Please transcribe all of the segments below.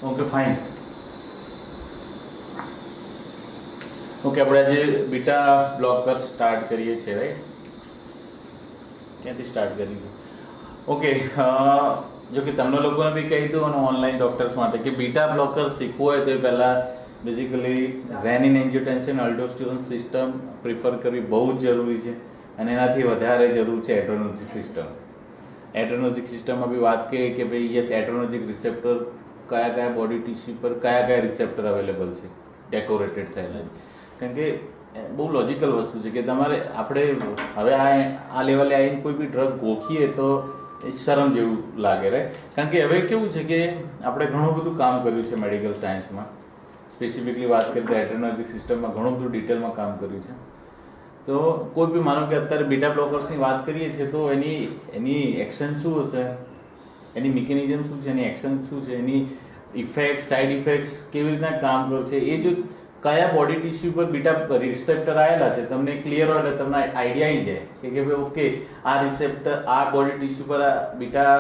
Okay fine. Okay, આપણે આજે beta blocker start કરીએ છીએ, રાઈટ? ક્યાંથી સ્ટાર્ટ કરીએ? ઓકે, જો કે તમને લોકોને બી કહી દઉં અને ઓનલાઈન ડૉક્ટર્સ માટે કે બીટા બ્લોકર શીખવું હોય તો પહેલાં બેઝિકલી રેનિન એન્જિયોટેન્સિન અલ્ડોસ્ટેરોન સિસ્ટમ પ્રિફર કરવી બહુ જ જરૂરી છે અને એનાથી વધારે જરૂર છે એડ્રેનર્જિક સિસ્ટમ. એડ્રેનર્જિક સિસ્ટમમાં બી વાત કરીએ કે ભાઈ યસ, એડ્રેનર્જિક રિસેપ્ટર કયા કયા બોડી ટિશ્યુ પર કયા કયા રિસેપ્ટર અવેલેબલ છે ડેકોરેટેડ થયેલા છે. કારણ કે બહુ લોજિકલ વસ્તુ છે કે તમારે આપણે હવે આ લેવલે આવીને કોઈ બી ડ્રગ ગોખીએ તો એ શરમ જેવું લાગે, રાઈટ? કારણ કે હવે કેવું છે કે આપણે ઘણું બધું કામ કર્યું છે મેડિકલ સાયન્સમાં. સ્પેસિફિકલી વાત કરીએ તો એડ્રેનર્જિક સિસ્ટમમાં ઘણું બધું ડિટેલમાં કામ કર્યું છે. તો કોઈ બી માનો કે અત્યારે બીટા બ્લોકર્સની વાત કરીએ છીએ તો એની એક્શન શું હશે, એની મિકેનિઝમ શું છે, એની એક્શન શું છે, એની ઇફેક્ટ, સાઇડ ઇફેક્ટ્સ કેવી રીતના કામ કરશે, એ જો કયા બોડી ટિશ્યુ પર બીટા રિસેપ્ટર આવેલા છે તમને ક્લિયર હોય એટલે તમને આઈડિયા આવી જાય કે ભાઈ ઓકે, આ રિસેપ્ટર આ બોડી ટિશ્યુ પર બીટા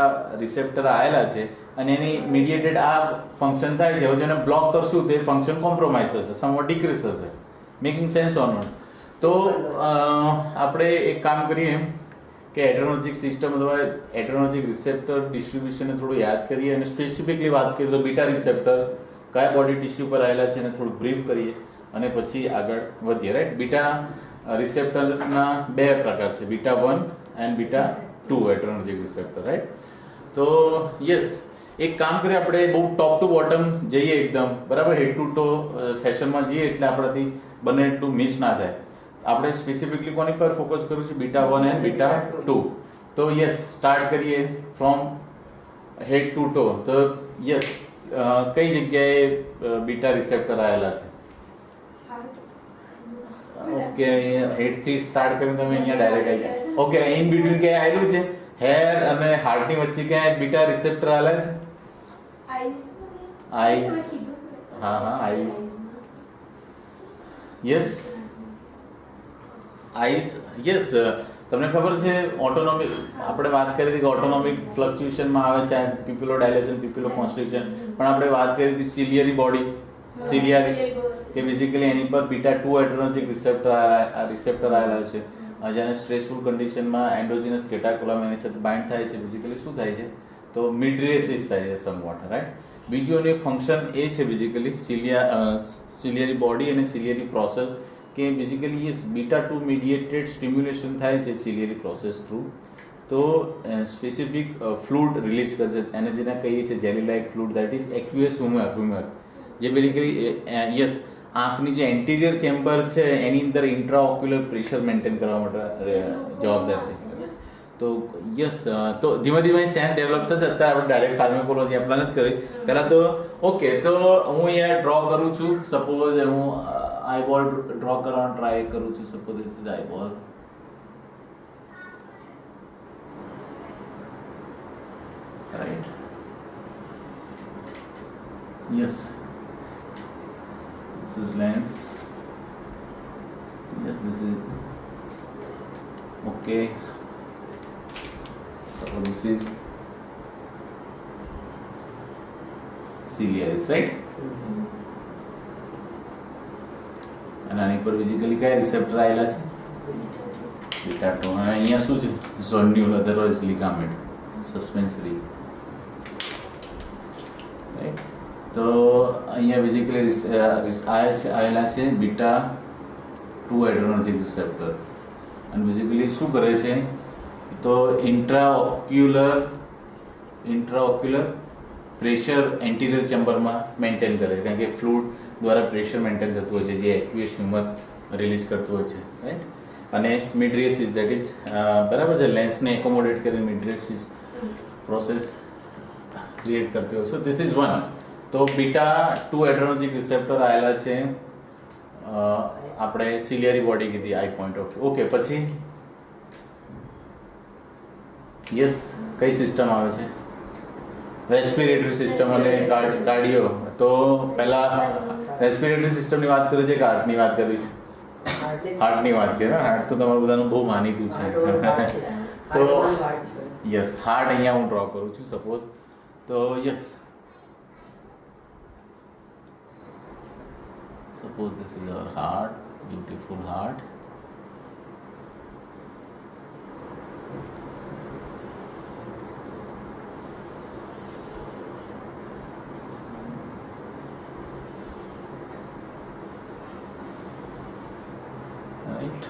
રિસેપ્ટર આવેલા છે અને એની મીડિયેટેડ આ ફંક્શન થાય છે. હવે જેને બ્લોક કરશું તે ફંક્શન કોમ્પ્રોમાઇઝ થશે, સમવોટ ડિક્રીઝ થશે. Making sense or not? તો આપણે એક કામ કરીએ કે એડ્રેનર્જિક સિસ્ટમ અથવા એડ્રેનર્જિક રિસેપ્ટર ડિસ્ટ્રીબ્યુશનને થોડું યાદ કરીએ અને સ્પેસિફિકલી વાત કરીએ તો બીટા રિસેપ્ટર કયા બોડી ટિશ્યુ પર આવેલા છે એને થોડું બ્રીફ કરીએ અને પછી આગળ વધીએ, રાઈટ? બીટા રિસેપ્ટરના બે પ્રકાર છે, beta 1 and beta 2 adrenergic receptor, right? તો યસ, એક કામ કરીએ, આપણે બહુ ટોપ ટુ બોટમ જઈએ એકદમ, બરાબર? હેડ ટુ ટો ફેશનમાં જઈએ એટલે આપણાથી બંને એટલું મિસ ના થાય. આપણે સ્પેસિફિકલી કોની પર ફોકસ કર્યું છે? Beta 1 and beta 2. તો યસ, સ્ટાર્ટ કરીએ ફ્રોમ હેડ ટુ ટો. તો યસ, કઈ જગ્યાએ બીટા રિસેપ્ટર આવેલા છે? ઓકે, હેડ થી સ્ટાર્ટ કરીને તમે અહીંયા ડાયરેક્ટ આવી ગયા. ઓકે, ઇન બિટવીન ક્યાંય આવેલું છે? હેર અને હાર્ટની વચ્ચે ક્યાંય બીટા રિસેપ્ટર આવેલા છે? આઈસ. હા, આઈસ. Yes, ice. યસ, તમને ખબર છે ઓટોનોમિક, આપણે વાત કરી હતી કે ઓટોનોમિક ફ્લક્ચ્યુએશનમાં આવે છે પીપીલો ડાયલેશન, પીપીલો કોન્સ્ટ્રિક્શન, પણ આપણે વાત કરી હતી સિલિયરી બોડી, સિલિયારિસ, કે બેઝિકલી એની પર બીટા 2 એડ્રેનર્જિક રિસેપ્ટર આવેલા છે. જેને સ્ટ્રેસફુલ કન્ડિશનમાં એન્ડોજીનસ કેટાકોલામ એની સાથે બાઇન્ડ થાય છે. બેઝિકલી શું થાય છે? તો મિડરેસિસ થાય છે સમવોટ, રાઈટ? બીજું એનું એક ફંક્શન એ છે બેઝિકલી સિલિયરી બોડી અને સિલિયરી પ્રોસેસ, કે બેઝિકલી એ બીટા 2 મીડિયેટેડ સ્ટિમ્યુલેશન થાય છે સિલિયરી પ્રોસેસ થ્રુ. તો સ્પેસિફિક ફ્લુઇડ રિલીઝ કરશે, એને જેને કહીએ છીએ jelly like fluid, that is aqueous humour, જે બેઝિકલી યસ આંખની જે એન્ટિરિયર ચેમ્બર છે એની અંદર ઇન્ટ્રાઓક્યુલર પ્રેશર મેન્ટેન કરવા માટે જવાબદાર છે. તો યસ, તો ધીમે ધીમે સેન્સ ડેવલપ થશે. અત્યારે આપણે ડાયરેક્ટ ફાર્માકોલોજી આપણે નથી કરી પહેલાં. તો ઓકે, તો હું અહીંયા ડ્રો કરું છું. સપોઝ હું આઈબોલ ડ્રો કરવાનો ટ્રાય કરું છું. Suppose this is eyeball, right? Yes, this is lens. Yes, this is okay. So this is ciliaris, right? અને આની પર બેઝિકલી કયા રિસેપ્ટર આવેલા છે? બીટા 2. અને અહીંયા શું છે? ઝોન્યુલ, અધરવાઇઝ લિગામેન્ટ, સસ્પેન્સરી, રાઈટ? તો અહીંયા બેઝિકલી આવેલા છે બીટા 2 એડ્રેનર્જિક રિસેપ્ટર. અને બેઝિકલી શું કરે છે? તો ઇન્ટ્રાઓક્યુલર પ્રેશર એન્ટિરિયર ચેમ્બરમાં મેન્ટેન કરે છે, કારણ કે ફ્લુઇડ દ્વારા પ્રેશર મેન્ટેન થતું હોય છે જે એક્યુએસ હ્યુમર રિલીઝ કરતું હોય છે, રાઈટ? અને મિડરેસિસ, દેટ ઇઝ બરાબર છે, લેન્સને એકોમોડેટ કરીને મિડરેસિસ પ્રોસેસ ક્રિએટ કરતી હોય છે. This is one. તો બીટા 2 એડ્રેનર્જિક રિસેપ્ટર આવેલા છે આપણે સિલિયરી બોડી કીધી આઈ પોઈન્ટ ઓફ. ઓકે, પછી યસ, કઈ સિસ્ટમ આવે છે? રેસ્પિરેટરી સિસ્ટમ અને કાર્ડિયો. તો પહેલા રેસ્પિરેટરી સિસ્ટમની વાત કરી છે કે હાર્ટની વાત કરવી છે? હાર્ટની વાત કરીએ. હાર્ટ તો તમારું બધાનું બહુ માનીતું છે. તો યસ, હાર્ટ અહીંયા હું ડ્રો કરું છું સપોઝ. તો yes, suppose this is our heart, beautiful heart. Right.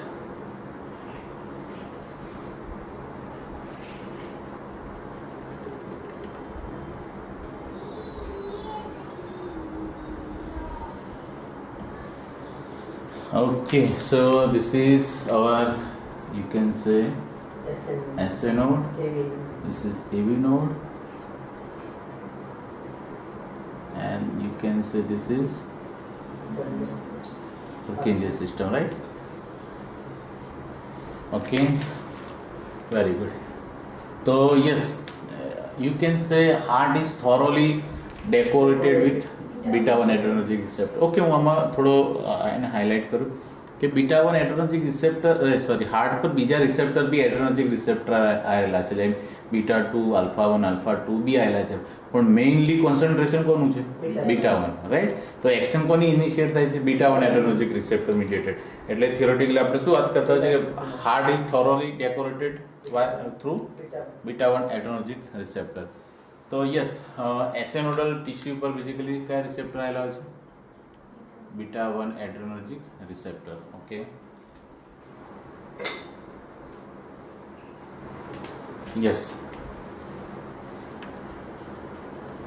Okay, so this is our, you can say, SA node. This is AV node, and you can say this is Purkinje system, right? Okay, very good. So yes, you can say heart is thoroughly decorated with beta 1 adrenergic receptor. Okay, હું આમાં થોડો એને highlight કરું કે beta 1 adrenergic receptor, sorry, heart પર બીજા receptor બી એડ્રેનર્જિક receptor આવેલા છે, જેમ બીટા 2, આલ્ફા 1, આલ્ફા 2 બી આવેલા છે, પણ મેઇનલી કોન્સન્ટ્રેશન કોનું છે? Beta 1, right? તો એક્શન કોની ઇનિશિએટ થાય છે? Beta 1 adrenergic receptor mediated. એટલે થિયોરેટિકલી આપણે શું વાત કરતા હોય છે કે heart is thoroughly decorated through beta 1 adrenergic receptor. તો યસ, એસેનોડલ ટિશ્યુ પર બેઝિકલી કયા રિસેપ્ટર આવેલા હોય છે? Beta 1 adrenergic receptor. Okay, yes,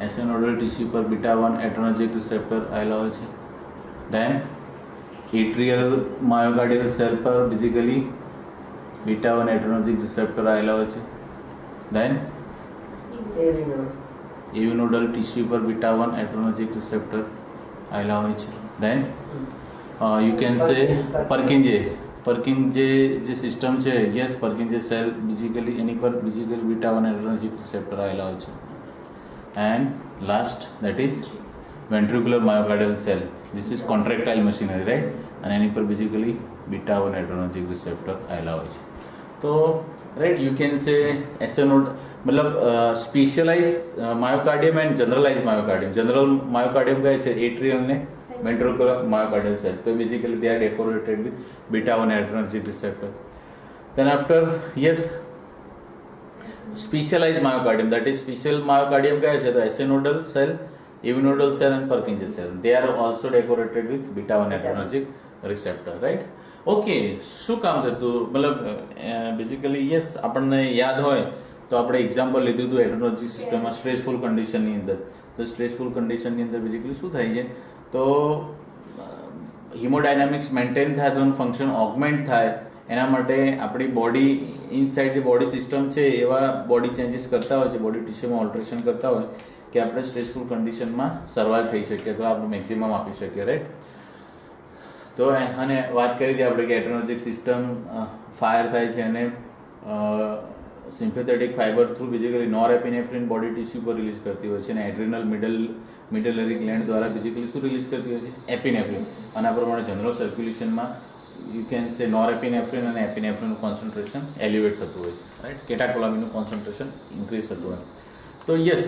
SA nodal tissue પર બીટા 1 એડ્રેનર્જિક રિસેપ્ટર આવેલા હોય છે. ધેન એટ્રિયલ માયોકાર્ડિયલ સેલ પર બેઝિકલી બીટા 1 એડ્રેનર્જિક રિસેપ્ટર આવેલા હોય છે. ધેન AV nodal tissue પર બીટા 1 એડ્રેનર્જિક રિસેપ્ટર આવેલા હોય છે. ધેન યુ કેન સે Purkinje જે સિસ્ટમ છે, યસ, Purkinje સેલ બેઝિકલી એની પર બેઝિકલી બીટા 1 એડ્રેનર્જિક રિસેપ્ટર આવેલા હોય છે. And last, that is ventricular myocardial cell. This is contractile machinery, right? અને એની પર બેઝિકલી બીટા 1 એડ્રેનર્જિક રિસેપ્ટર આવેલા હોય છે. તો right, you can say S A node मतलब specialise myocardium and generalise myocardium. General myocardium कहे છે एट्रियल ने वेंट्रिकुलर मायोकार्डियल सेल. तो basically they are decorated with beta 1 adrenergic receptor. Then after, yes, specialise myocardium, that is special myocardium कहे છે તો S A nodal cell, AV nodal cell and Purkinje cell, they are also decorated with beta 1 adrenergic receptor, right? Okay, શું કામ થતું? મતલબ basically yes, આપણને યાદ હોય તો આપણે એક્ઝામ્પલ લીધું હતું એડ્રેનર્જિક સિસ્ટમમાં સ્ટ્રેસફુલ કન્ડિશનની અંદર. તો સ્ટ્રેસફુલ કન્ડિશનની અંદર બેઝિકલી શું થાય છે? તો હિમોડાયનામિક્સ મેન્ટેન થાય, તો ફંક્શન ઓગમેન્ટ થાય, એના માટે આપણી બોડી ઇનસાઇડ જે બોડી સિસ્ટમ છે એવા બોડી ચેન્જીસ કરતા હોય છે, બોડી ટિશ્યુમાં ઓલ્ટરેશન કરતા હોય કે આપણે સ્ટ્રેસફુલ કન્ડિશનમાં સર્વાઈવ થઈ શકીએ, તો આપણે મેક્સિમમ આપી શકીએ, રાઈટ? તો અને વાત કરી હતી આપણે કે એડ્રેનર્જિક સિસ્ટમ ફાયર થાય છે અને sympathetic fibre through basically norepinephrine body tissue પર રિલીઝ કરતી હોય છે, અને એડ્રિનલ મિડલરી ગ્લેન્ડ દ્વારા બેઝિકલી શું રિલીઝ કરતી હોય છે? એપિનેફ્રિન. આના પ્રમાણે જનરલ સર્ક્યુલેશનમાં યુ કેન સે નોરએપિનેફ્રિન અને એપિનેફ્રિનનું કોન્સન્ટ્રેશન એલિવેટ થતું હોય છે, રાઈટ? કેટાકોલામિનનું કોન્સન્ટ્રેશન ઇન્ક્રીઝ થતું હોય. તો યસ,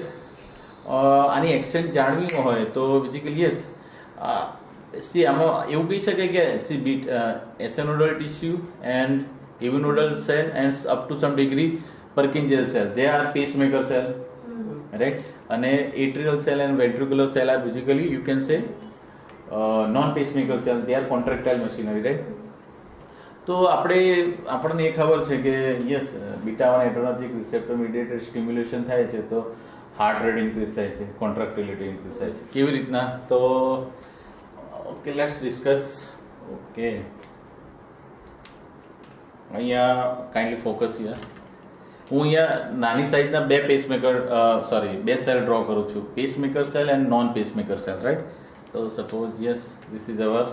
આની એક્સચેન્જ જાણવી હોય તો બેઝિકલી યસ, સી આમાં એવું કહી શકાય કે સી SA nodal tissue and AV nodal cell and up to some degree Purkinje cell, they are pacemaker cell, right? અને atrial cell and ventricular cell are basically, you can say, non pacemaker cell, they are contractile machinery, right? તો આપણને એ ખબર છે કે yes, beta 1 adrenergic receptor મીડિયેટેડ stimulation થાય છે તો heart rate increase થાય છે, કોન્ટ્રાક્ટિલિટી ઇન્ક્રીઝ થાય છે. કેવી રીતના? તો ઓકે, લેટ્સ ડિસ્કસ. ઓકે, અહીંયા કાઇન્ડલી ફોકસ હિયર. હું અહીંયા નાની સાઇઝના બે સેલ ડ્રો કરું છું, pacemaker cell and non pacemaker cell, right? તો suppose yes, this is our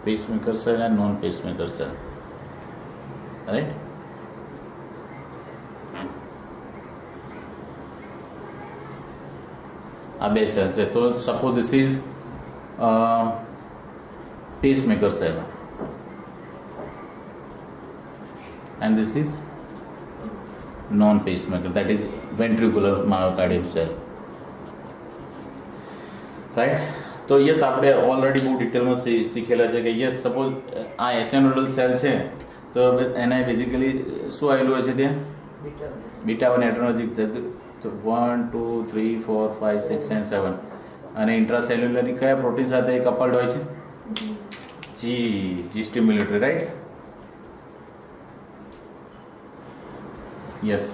pacemaker cell and non-pacemaker cell, right? આ બે સેલ છે. તો suppose this is pacemaker cell. and this is non pacemaker, that is ventricular myocardium cell, right? તો yes આપણે already બહુ ડિટેલમાં શીખેલા છે કે યસ સપોઝ આ એસેનોડલ સેલ છે તો એને બેઝિકલી શું આવેલું હોય છે ત્યાં બીટા 1 એડ્રેનર્જિક છે તો 1 2 3 4 5 6 and 7 અને ઇન્ટ્રાસેલ્યુલરની કયા પ્રોટીન સાથે કપલ્ડ હોય છે જી સ્ટિમ્યુલેટરી, રાઈટ? યસ.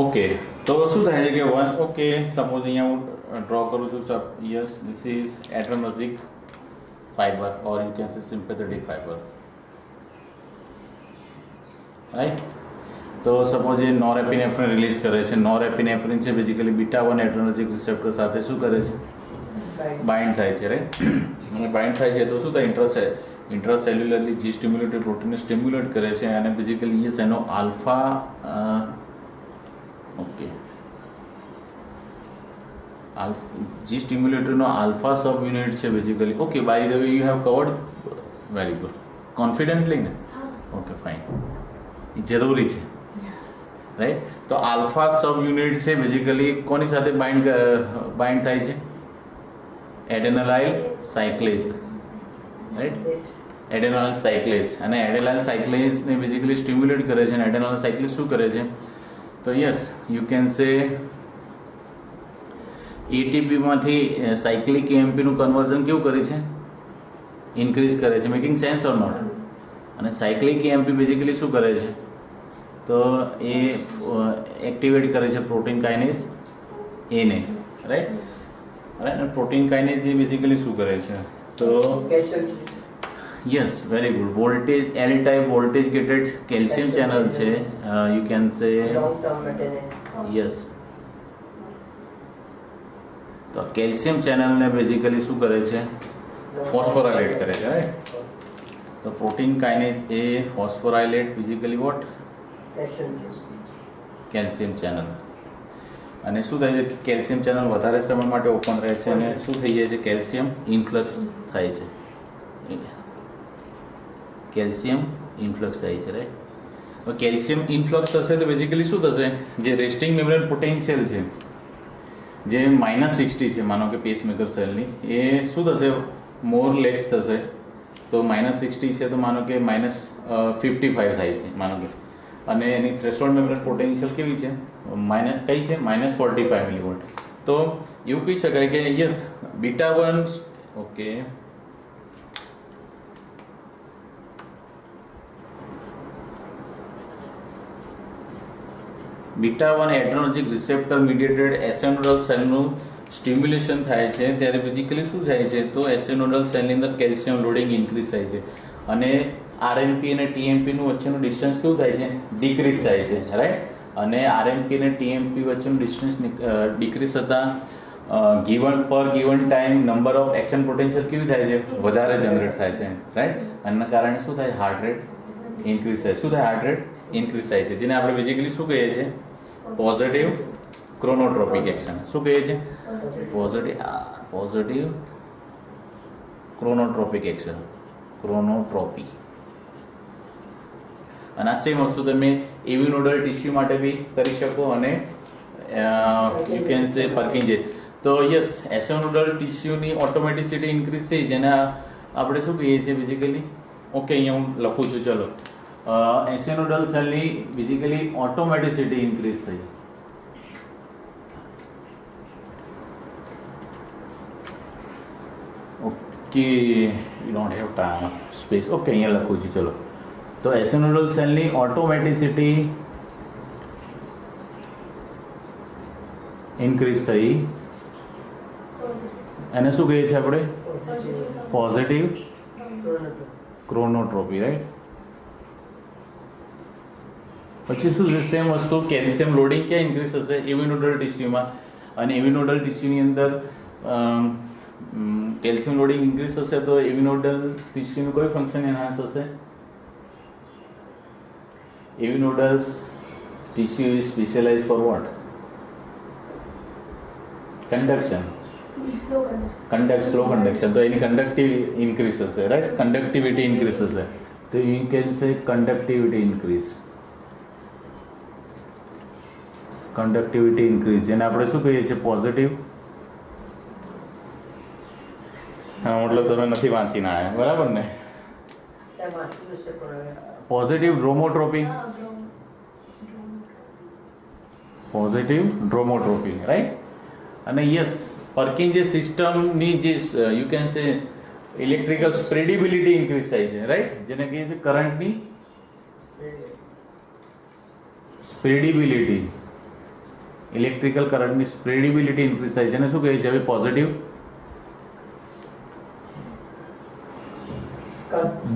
ઓકે, તો શું થાય છે કે વન ઓકે સપોઝ અહીંયા હું ડ્રો કરું છું સબ yes this is adrenergic fibre or you can say sympathetic fibre, right? તો સપોઝ એ નોરેપિનેફ્રિન રિલીઝ કરે છે. નોરેપિનેફ્રિન છે બેઝિકલી બીટા 1 એડ્રેનર્જિક રિસેપ્ટર સાથે શું કરે છે બાઇન્ડ થાય છે, રાઈટ? અને બાઇન્ડ થાય છે તો શું થાય ઇન્ટ્રાસેલ્યુલરલી જી સ્ટિમ્યુલેટરી પ્રોટીનને સ્ટિમ્યુલેટ કરે છે અને બેઝિકલી યસ એનો આલ્ફા ઓકે જી સ્ટિમ્યુલેટરનો આલ્ફા સબ યુનિટ છે basically. Okay, by the way you have covered very good, confidently ને? ઓકે ફાઇન, એ જરૂરી છે, રાઈટ? તો આલ્ફા સબ યુનિટ છે બેઝિકલી કોની સાથે બાઇન્ડ થાય છે એડેનાલાઇલ સાયક્લેઝ, રાઈટ? એડેનાલાઇલ સાયક્લેઝ અને એડેનાલાઇલ સાયક્લેઝને બેઝિકલી સ્ટિમ્યુલેટ કરે છે અને એડેનાલાઇલ સાયક્લેઝ શું કરે છે તો યસ યુ કેન સે એટીપીમાંથી સાયક્લિક એએમપીનું કન્વર્ઝન કેવું કરે છે ઇન્ક્રીઝ કરે છે, મેકિંગ સેન્સ ઓર નોટ? અને સાયક્લિક એએમપી બેઝિકલી શું કરે છે તો એ એક્ટિવેટ કરે છે પ્રોટીન કાઇનેઝ એને, રાઈટ? રાઈટ, પ્રોટીન કાઇનેઝ એ બેઝિકલી શું કરે છે તો yes very good, voltage L type voltage gated calcium channel છે યુ કેન સે યસ. તો કેલ્શિયમ ચેનલને બેઝિકલી શું કરે છે ફોસ્ફોરાયલેટ કરે છે, રાઈટ? તો પ્રોટીન કાઇનેઝ એ phosphorylate basically what calcium channel. અને શું થાય છે કેલ્શિયમ ચેનલ વધારે સમય માટે ઓપન રહે છે અને શું થઈ જાય છે કેલ્શિયમ ઇન્ફ્લક્સ થાય છે, કેલ્શિયમ ઇન્ફ્લક્સ થાય છે, રાઈટ? તો કેલ્શિયમ ઇન્ફ્લક્સ થશે તો બેઝિકલી શું થશે જે રેસ્ટિંગ મેમ્બ્રેન પોટેન્શિયલ છે જે -60 છે માનો કે પેસમેકર સેલની એ શું થશે મોર લેસ થશે. તો -60 છે તો માનો કે -55 થાય છે માનો કે, અને એની થ્રેશોલ્ડ મેમ્બ્રેન પોટેન્શિયલ કેવી છે કઈ છે -45 મિલીવોલ્ટ. તો એવું કહી શકાય કે yes beta 1 okay beta 1 adrenergic receptor mediated SA nodal સેલનું સ્ટિમ્યુલેશન થાય છે ત્યારે બેઝિકલી શું થાય છે તો એસેનોડલ સેલની અંદર કેલ્શિયમ લોડિંગ ઇન્ક્રીઝ થાય છે અને આરએમપી અને ટીએમપીનું વચ્ચેનું ડિસ્ટન્સ કેવું થાય છે ડિક્રીઝ થાય છે, રાઈટ? અને આરએમપી અને ટીએમપી વચ્ચેનું ડિસ્ટન્સ ડિક્રીઝ થતાં given time number of action potential કેવી થાય છે વધારે જનરેટ થાય છે, રાઈટ? આના કારણે શું થાય હાર્ટ રેટ ઇન્ક્રીઝ થાય. શું થાય હાર્ટ રેટ ઇન્ક્રીઝ થાય છે જેને આપણે બેઝિકલી શું કહીએ છીએ પોઝિટિવ ક્રોનોટ્રોપિક એક્શન. શું કહીએ છીએ પોઝિટિવ ક્રોનોટ્રોપિક એક્શન, ક્રોનોટ્રોપી. અને આ સેમ વસ્તુ તમે એવિનોડલ ટિશ્યુ માટે બી કરી શકો અને યુ કેન સે પર્કિન્જેજ. તો યસ એસેનોડલ ટિશ્યુની ઓટોમેટિસિટી ઇન્ક્રીઝ થઈ જેને આપણે શું કહીએ છીએ બેઝિકલી ઓકે અહીંયા હું લખું છું ચલો એસેનોડલ સેલની બેઝિકલી ઓટોમેટિસિટી ઇન્ક્રીઝ થઈ. Okay you don't have time space okay અહીંયા લખું છું ચલો. તો એસેનોડલ સેલની ઓટોમેટિસિટી ઇન્ક્રીઝ થઈ એને શું કહીએ છીએ આપણે પોઝિટિવ ક્રોનોટ્રોપી, રાઈટ? પછી શું છે સેમ વસ્તુ કેલ્શિયમ લોડિંગ ક્યાં ઇન્ક્રીઝ થશે એવિનોડલ ટિશ્યુમાં અને એવિનોડલ ટિશ્યુની અંદર કેલ્શિયમ લોડિંગ ઇન્ક્રીઝ થશે તો એવિનોડલ ટિશ્યુનું કોઈ ફંક્શન એનહાન્સ થશે. AV nodal tissue is specialise for what conduction slow conduction તો એની કન્ડક્ટિવ ઇન્ક્રીઝ થશે, રાઈટ? કન્ડક્ટિવિટી ઇન્ક્રીઝ થશે તો you can say conductivity increase. Conductivity increase જેને આપણે શું કહીએ છીએ પોઝિટિવ. હા મતલબ તમે નથી વાંચીને આવ્યા બરાબર ને. Positive dromotropy. Positive dromotropy right. અને યસ પર્કિંજે સિસ્ટમની જે you can say electrical spreadability increase થાય છે રાઈટ, જેને કહીએ છીએ કરંટની સ્પ્રેડિબિલિટી. ઇલેક્ટ્રિકલ કરંટની સ્પ્રેડિબિલિટી ઇન્ક્રીઝ થાય છે એને શું કહે છે હવે positive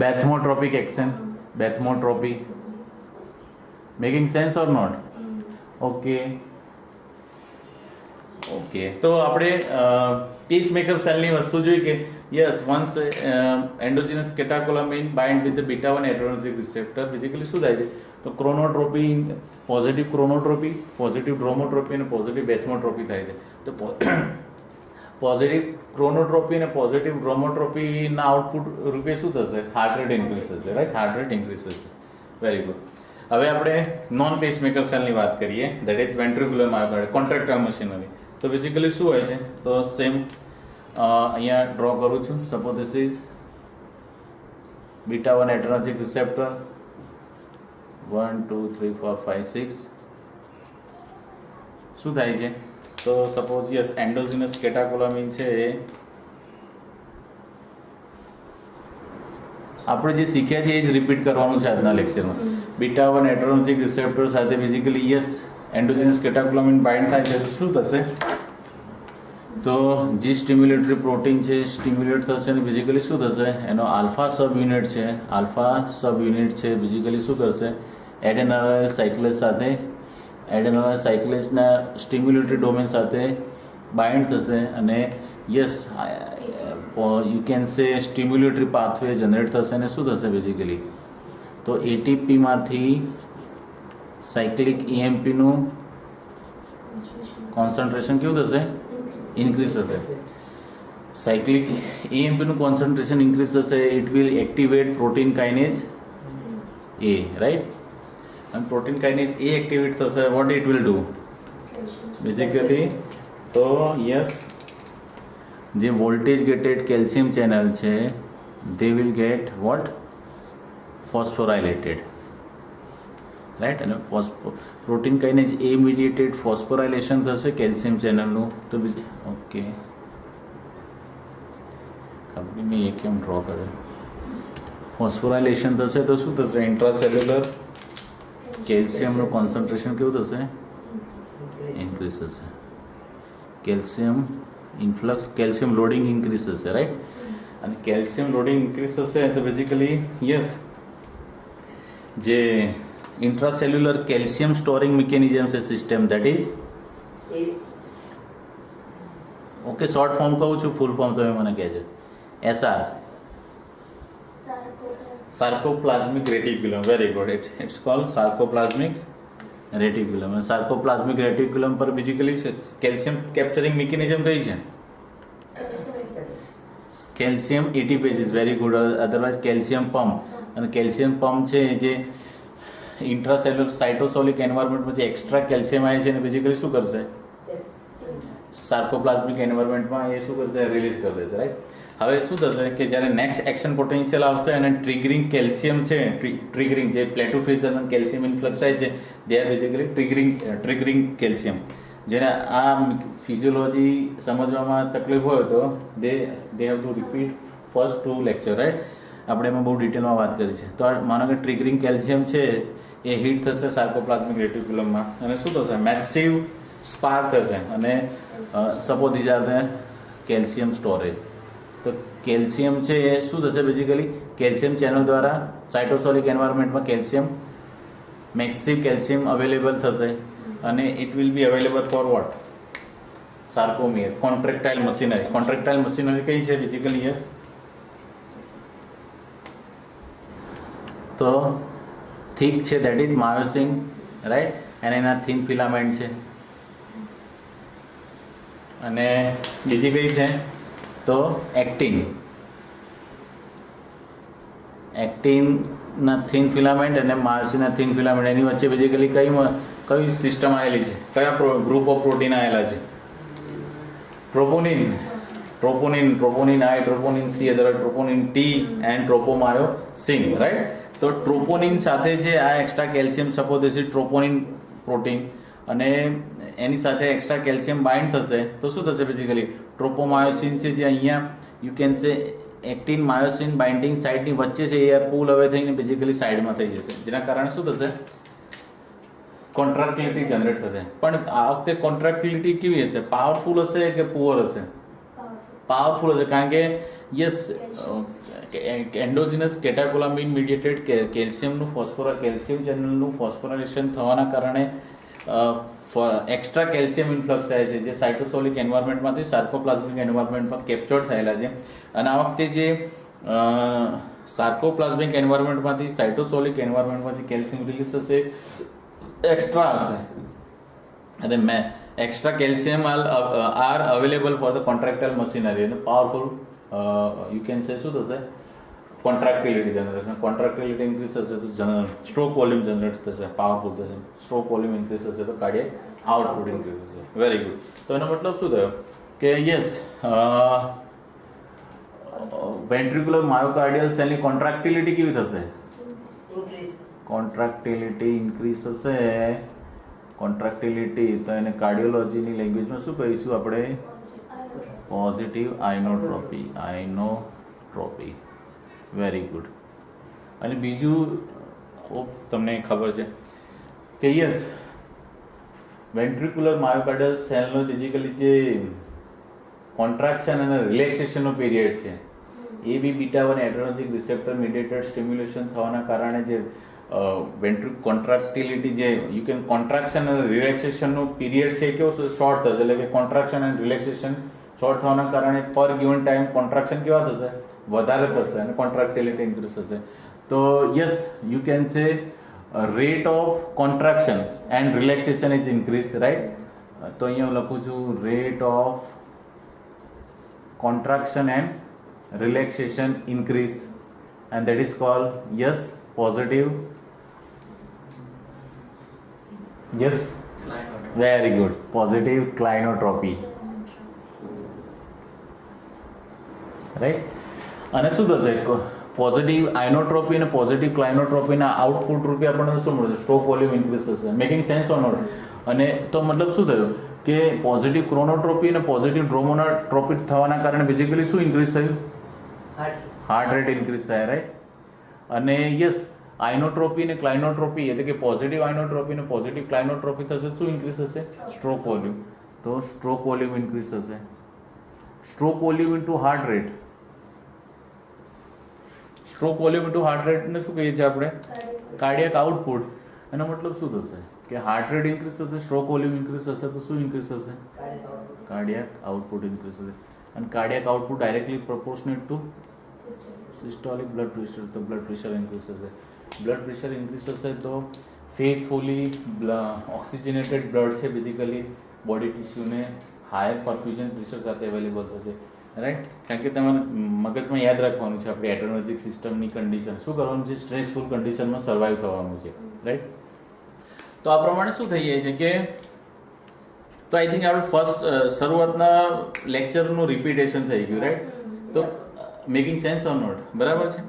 bathmotropic action. Bathmotropy. Making sense or not? Okay okay. તો આપણે પેસમેકર સેલની વસ્તુ જોઈ કે yes once endogenous catecholamine bind with the beta 1 adrenergic receptor basically શું થાય છે તો ક્રોનોટ્રોપી, પોઝિટિવ ક્રોનોટ્રોપી, પોઝિટિવ ડ્રોમોટ્રોપી અને પોઝિટિવ બેથમોટ્રોપી થાય છે. તો પોઝિટિવ ક્રોનોટ્રોપી અને પોઝિટિવ ડ્રોમોટ્રોપીના આઉટપુટ રૂપે શું થશે? હાર્ટ રેટ ઇન્ક્રીઝ થશે રાઈટ. હાર્ટ રેટ ઇન્ક્રીઝ થશે. Very good. હવે આપણે નોન પેસમેકર સેલની વાત કરીએ that is ventricular myocardium contractile machinery. તો બેઝિકલી શું હોય છે તો સેમ અહીંયા ડ્રો કરું છું. Suppose this is beta 1 adrenergic receptor 1 2 3 4 5 6. શું થાય છે તો સપોઝ યસ એન્ડોજીનસ કેટાકોલામિન છે આપણે જે શીખ્યા છે એ જ રિપીટ કરવાનું છે આજના લેક્ચરમાં. બીટા 1 એડ્રેનર્જિક રિસેપ્ટર સાથે બેઝિકલી યસ એન્ડોજીનસ કેટાકોલામિન બાઇન્ડ થાય છે શું થશે તો જે સ્ટિમ્યુલેટરી પ્રોટીન છે સ્ટિમ્યુલેટ થશે અને બેઝિકલી શું થશે એનો આલ્ફા સબ યુનિટ છે. આલ્ફા સબ યુનિટ છે બેઝિકલી શું કરશે એડેનોસાઇન સાયક્લેસ સાથે એડેનોસાઇન સાયક્લેસના સ્ટિમ્યુલેટરી ડોમેન સાથે બાઇન્ડ થશે અને યસ યુ કેન સે સ્ટિમ્યુલેટરી પાથવે જનરેટ થશે અને શું થશે બેઝિકલી તો એટીપીમાંથી સાયક્લિક EMPનું કોન્સન્ટ્રેશન કેવું થશે ઇન્ક્રીઝ થશે. સાયક્લિક EMPનું કોન્સન્ટ્રેશન ઇન્ક્રીઝ થશે. It will activate protein kinase A right. અને પ્રોટીન કાઇનેઝ A એક્ટિવેટ થશે what it will do basically તો યસ જે વોલ્ટેજ ગેટેડ કેલ્શિયમ ચેનલ છે they will get what phosphorylated right. અને protein kinase A mediated phosphorylation થશે calcium ચેનલનું. તો okay ખબર મેં એ કેમ ડ્રો કરે ફોસ્ફોરાઇલેશન થશે તો શું થશે ઇન્ટ્રાસેલ્યુલર કેલ્શિયમનું કોન્સન્ટ્રેશન કેવું થશે ઇન્ક્રીઝ થશે. Calcium influx calcium loading increase થશે રાઈટ. અને કેલ્શિયમ લોડિંગ ઇન્ક્રીઝ થશે તો બેઝિકલી યસ જે intracellular calcium storing mechanism છે system that is okay short form કહું છું ફૂલ ફોર્મ તમે મને કહેજો. SR sarcoplasmic reticulum. Very good. It's called sarcoplasmic reticulum. અને સાર્કોપ્લાઝમિક રેટિક્યુલમ પર બેઝિકલી કેલ્શિયમ કેપ્ચરિંગ મિકેનિઝમ કઈ છે calcium ATPases. Very good. Otherwise calcium pump. અને કેલ્શિયમ પમ્પ છે જે ઇન્ટ્રાસેલ્યુલર સાઇટોસોલિક એન્વાયરમેન્ટમાં જે એક્સ્ટ્રા કેલ્શિયમ આવે છે એને બેઝિકલી શું કરશે સાર્કોપ્લાઝમિક એન્વાયરમેન્ટમાં એ શું કરશે રિલીઝ કરી દેશે રાઈટ. હવે શું થશે કે જ્યારે નેક્સ્ટ એક્શન પોટેન્શિયલ આવશે અને ટ્રિગરિંગ કેલ્શિયમ છે ટ્રિગરિંગ જે પ્લેટોફેઝ દરમિયાન કેલ્શિયમ ઇન્ફ્લક્સ થાય છે they are basically triggering calcium. જેને આ ફિઝિયોલોજી સમજવામાં તકલીફ હોય તો they have to repeat first 2 lecture right. આપણે એમાં બહુ ડિટેલમાં વાત કરી છે. તો માનો કે ટ્રિગરિંગ કેલ્શિયમ છે એ હિટ થશે સાર્કોપ્લાઝમિક રેટિક્યુલમમાં અને શું થશે મેસિવ સ્પાર્ક થશે અને suppose these are the calcium storage. તો કેલ્શિયમ છે એ શું થશે બેઝિકલી કેલ્શિયમ ચેનલ દ્વારા સાઇટોસોલિક એન્વાયરમેન્ટમાં કેલ્શિયમ મેસિવ કેલ્શિયમ અવેલેબલ થશે અને it will be available for what sarcomere contractile machinery. Contractile machinery કઈ છે બેઝિકલી યસ તો થીક છે દેટ ઇઝ માયોસિન રાઈટ. અને એના થિન ફિલામેન્ટ છે. અને બીજી કઈ છે તો એક્ટિન. એક્ટિન ના થિન ફિલામેન્ટ અને માયોસિનના થિન ફિલામેન્ટ એની વચ્ચે બેઝિકલી કઈ સિસ્ટમ આવેલી છે, કયા ગ્રુપ ઓફ પ્રોટીન આવેલા છે? Troponin I, troponin C, other troponin T and tropomyosin, right? તો ટ્રોપોનિન સાથે છે આ એક્સ્ટ્રા કેલ્શિયમ સપોઝ છે ટ્રોપોનિન પ્રોટીન, અને એની સાથે એક્સ્ટ્રા કેલ્શિયમ બાઇન્ડ થશે તો શું થશે? બેઝિકલી ટ્રોપોમાયોસિન છે જે અહીંયા you can say actin myosin binding સાઇડની વચ્ચે છે એ પુલ હવે થઈને બેઝિકલી સાઇડમાં થઈ જશે, જેના કારણે શું થશે? કોન્ટ્રાક્ટિલિટી જનરેટ થશે. પણ આ વખતે કોન્ટ્રાક્ટિલિટી કેવી હશે? પાવરફુલ હશે કે પુઅર હશે? પાવરફુલ હશે, કારણ કે યસ એન્ડોજીનસ કેટાકોલામિન મીડિયેટેડ કેલ્શિયમ ચેનલનું ફોસ્ફોરાઇલેશન થવાના કારણે એક્સ્ટ્રા કેલ્શિયમ ઇન્ફ્લક્સ થાય છે, જે સાઇટોસોલિક એન્વાયરમેન્ટમાંથી સાર્કોપ્લાઝમિક એન્વાયરમેન્ટમાં કેપ્ચર થયેલા છે. અને આ વખતે જે સાર્કોપ્લાઝમિક એન્વાયરમેન્ટમાંથી સાઇટોસોલિક એન્વાયરમેન્ટમાંથી કેલ્શિયમ રિલીઝ થશે, એક્સ્ટ્રા હશે, અને extra calcium are available for the contractile machinery, અને પાવરફુલ યુ કેન સે શું થશે? Contractility generation. કોન્ટ્રાક્ટિલિટી ઇન્ક્રીઝ થશે તો સ્ટ્રોક વોલ્યુમ જનરેટ થશે, પાવરફુલ થશે. સ્ટ્રોક વોલ્યુમ ઇન્ક્રીઝ થશે તો કાર્ડિયક આઉટપુટ ઇન્ક્રીઝ થશે. Very good. તો એનો મતલબ શું થયો કે યસ વેન્ટ્રિક્યુલર માયોકાર્ડિયલ સેલની કોન્ટ્રાક્ટિલિટી કેવી થશે? કોન્ટ્રાક્ટિલિટી ઇન્ક્રીઝ થશે. કોન્ટ્રાક્ટિલિટી તો એને કાર્ડિયોલોજીની લેંગ્વેજમાં શું કહીશું આપણે? Positive inotropy. Very good. અને બીજું હોપ તમને ખબર છે કે યસ વેન્ટ્રિક્યુલર માયોકાર્ડિયલ સેલનો બેઝિકલી જે કોન્ટ્રાક્શન અને રિલેક્સેશનનો પીરિયડ છે એ બી બીટા 1 એડ્રેનર્જિક રિસેપ્ટર મીડિયેટેડ સ્ટિમ્યુલેશન થવાના કારણે જે કોન્ટ્રાક્ટિલિટી જે યુ કેન કોન્ટ્રાક્શન અને રિલેક્સેશનનો પીરિયડ છે કેવો શોર્ટ થશે, એટલે કે કોન્ટ્રાક્શન અને રિલેક્સેશન શોર્ટ થવાના કારણે પર ગિવન ટાઈમ કોન્ટ્રાક્શન કેવા થશે? વધારે થશે, અને કોન્ટ્રાક્ટિલિટી ઇન્ક્રીઝ થશે. તો યસ યુ કેન સે rate of contraction and relaxation is increase, right? તો અહીંયા હું લખું છું rate of contraction and relaxation increase, and that is called yes positive, yes very good, positive clinotropy, right? અને શું થશે? પોઝિટિવ આઇનોટ્રોપી અને પોઝિટિવ ક્લાઇનોટ્રોપીના આઉટપુટ રૂપે આપણને શું મળશે? સ્ટ્રોક વોલ્યુમ ઇન્ક્રીઝ થશે. Making sense or not? અને તો મતલબ શું થયું કે પોઝિટિવ ક્રોનોટ્રોપી અને પોઝિટિવ ડ્રોમોનોટ્રોપી થવાના કારણે બેઝિકલી શું ઇન્ક્રીઝ થયું? હાર્ટ રેટ ઇન્ક્રીઝ થાય, રાઈટ? અને યસ આઇનોટ્રોપી અને ક્લાઇનોટ્રોપી એટલે કે પોઝિટિવ આઇનોટ્રોપી અને પોઝિટિવ ક્લાઇનોટ્રોપી થશે, શું ઇન્ક્રીઝ થશે? Stroke volume. તો સ્ટ્રોક વોલ્યુમ ઇન્ક્રીઝ થશે. Stroke volume into heart rate. Stroke volume into heart રેટને શું કહીએ છીએ આપણે? Cardiac output. એનો મતલબ શું થશે કે હાર્ટ રેટ ઇન્ક્રીઝ થશે, સ્ટ્રોક વોલ્યુમ ઇન્ક્રીઝ થશે તો શું ઇન્ક્રીઝ થશે? કાર્ડિયક આઉટપુટ ઇન્ક્રીઝ થશે. અને cardiac output directly proportionate to systolic blood pressure, તો બ્લડ પ્રેશર ઇન્ક્રીઝ થશે. બ્લડ પ્રેશર ઇન્ક્રીઝ થશે તો ફેથફુલી ઓક્સિજનેટેડ બ્લડ છે બેઝિકલી બોડી ટિશ્યુને હાયર પરફ્યુઝન પ્રેશર સાથે અવેલેબલ થશે, રાઈટ? કારણ કે તમારે મગજમાં યાદ રાખવાનું છે આપણી એડ્રેનર્જિક સિસ્ટમની કન્ડિશન શું કરવાનું છે? સ્ટ્રેસફુલ કન્ડિશનમાં સર્વાઈવ થવાનું છે, રાઈટ? તો આ પ્રમાણે શું થઈ જાય છે કે તો આઈ થિંક આપણે ફર્સ્ટ શરૂઆતના લેક્ચરનું રિપીટેશન થઈ ગયું, રાઈટ? તો મેકિંગ સેન્સ ઓર નોટ? બરાબર છે.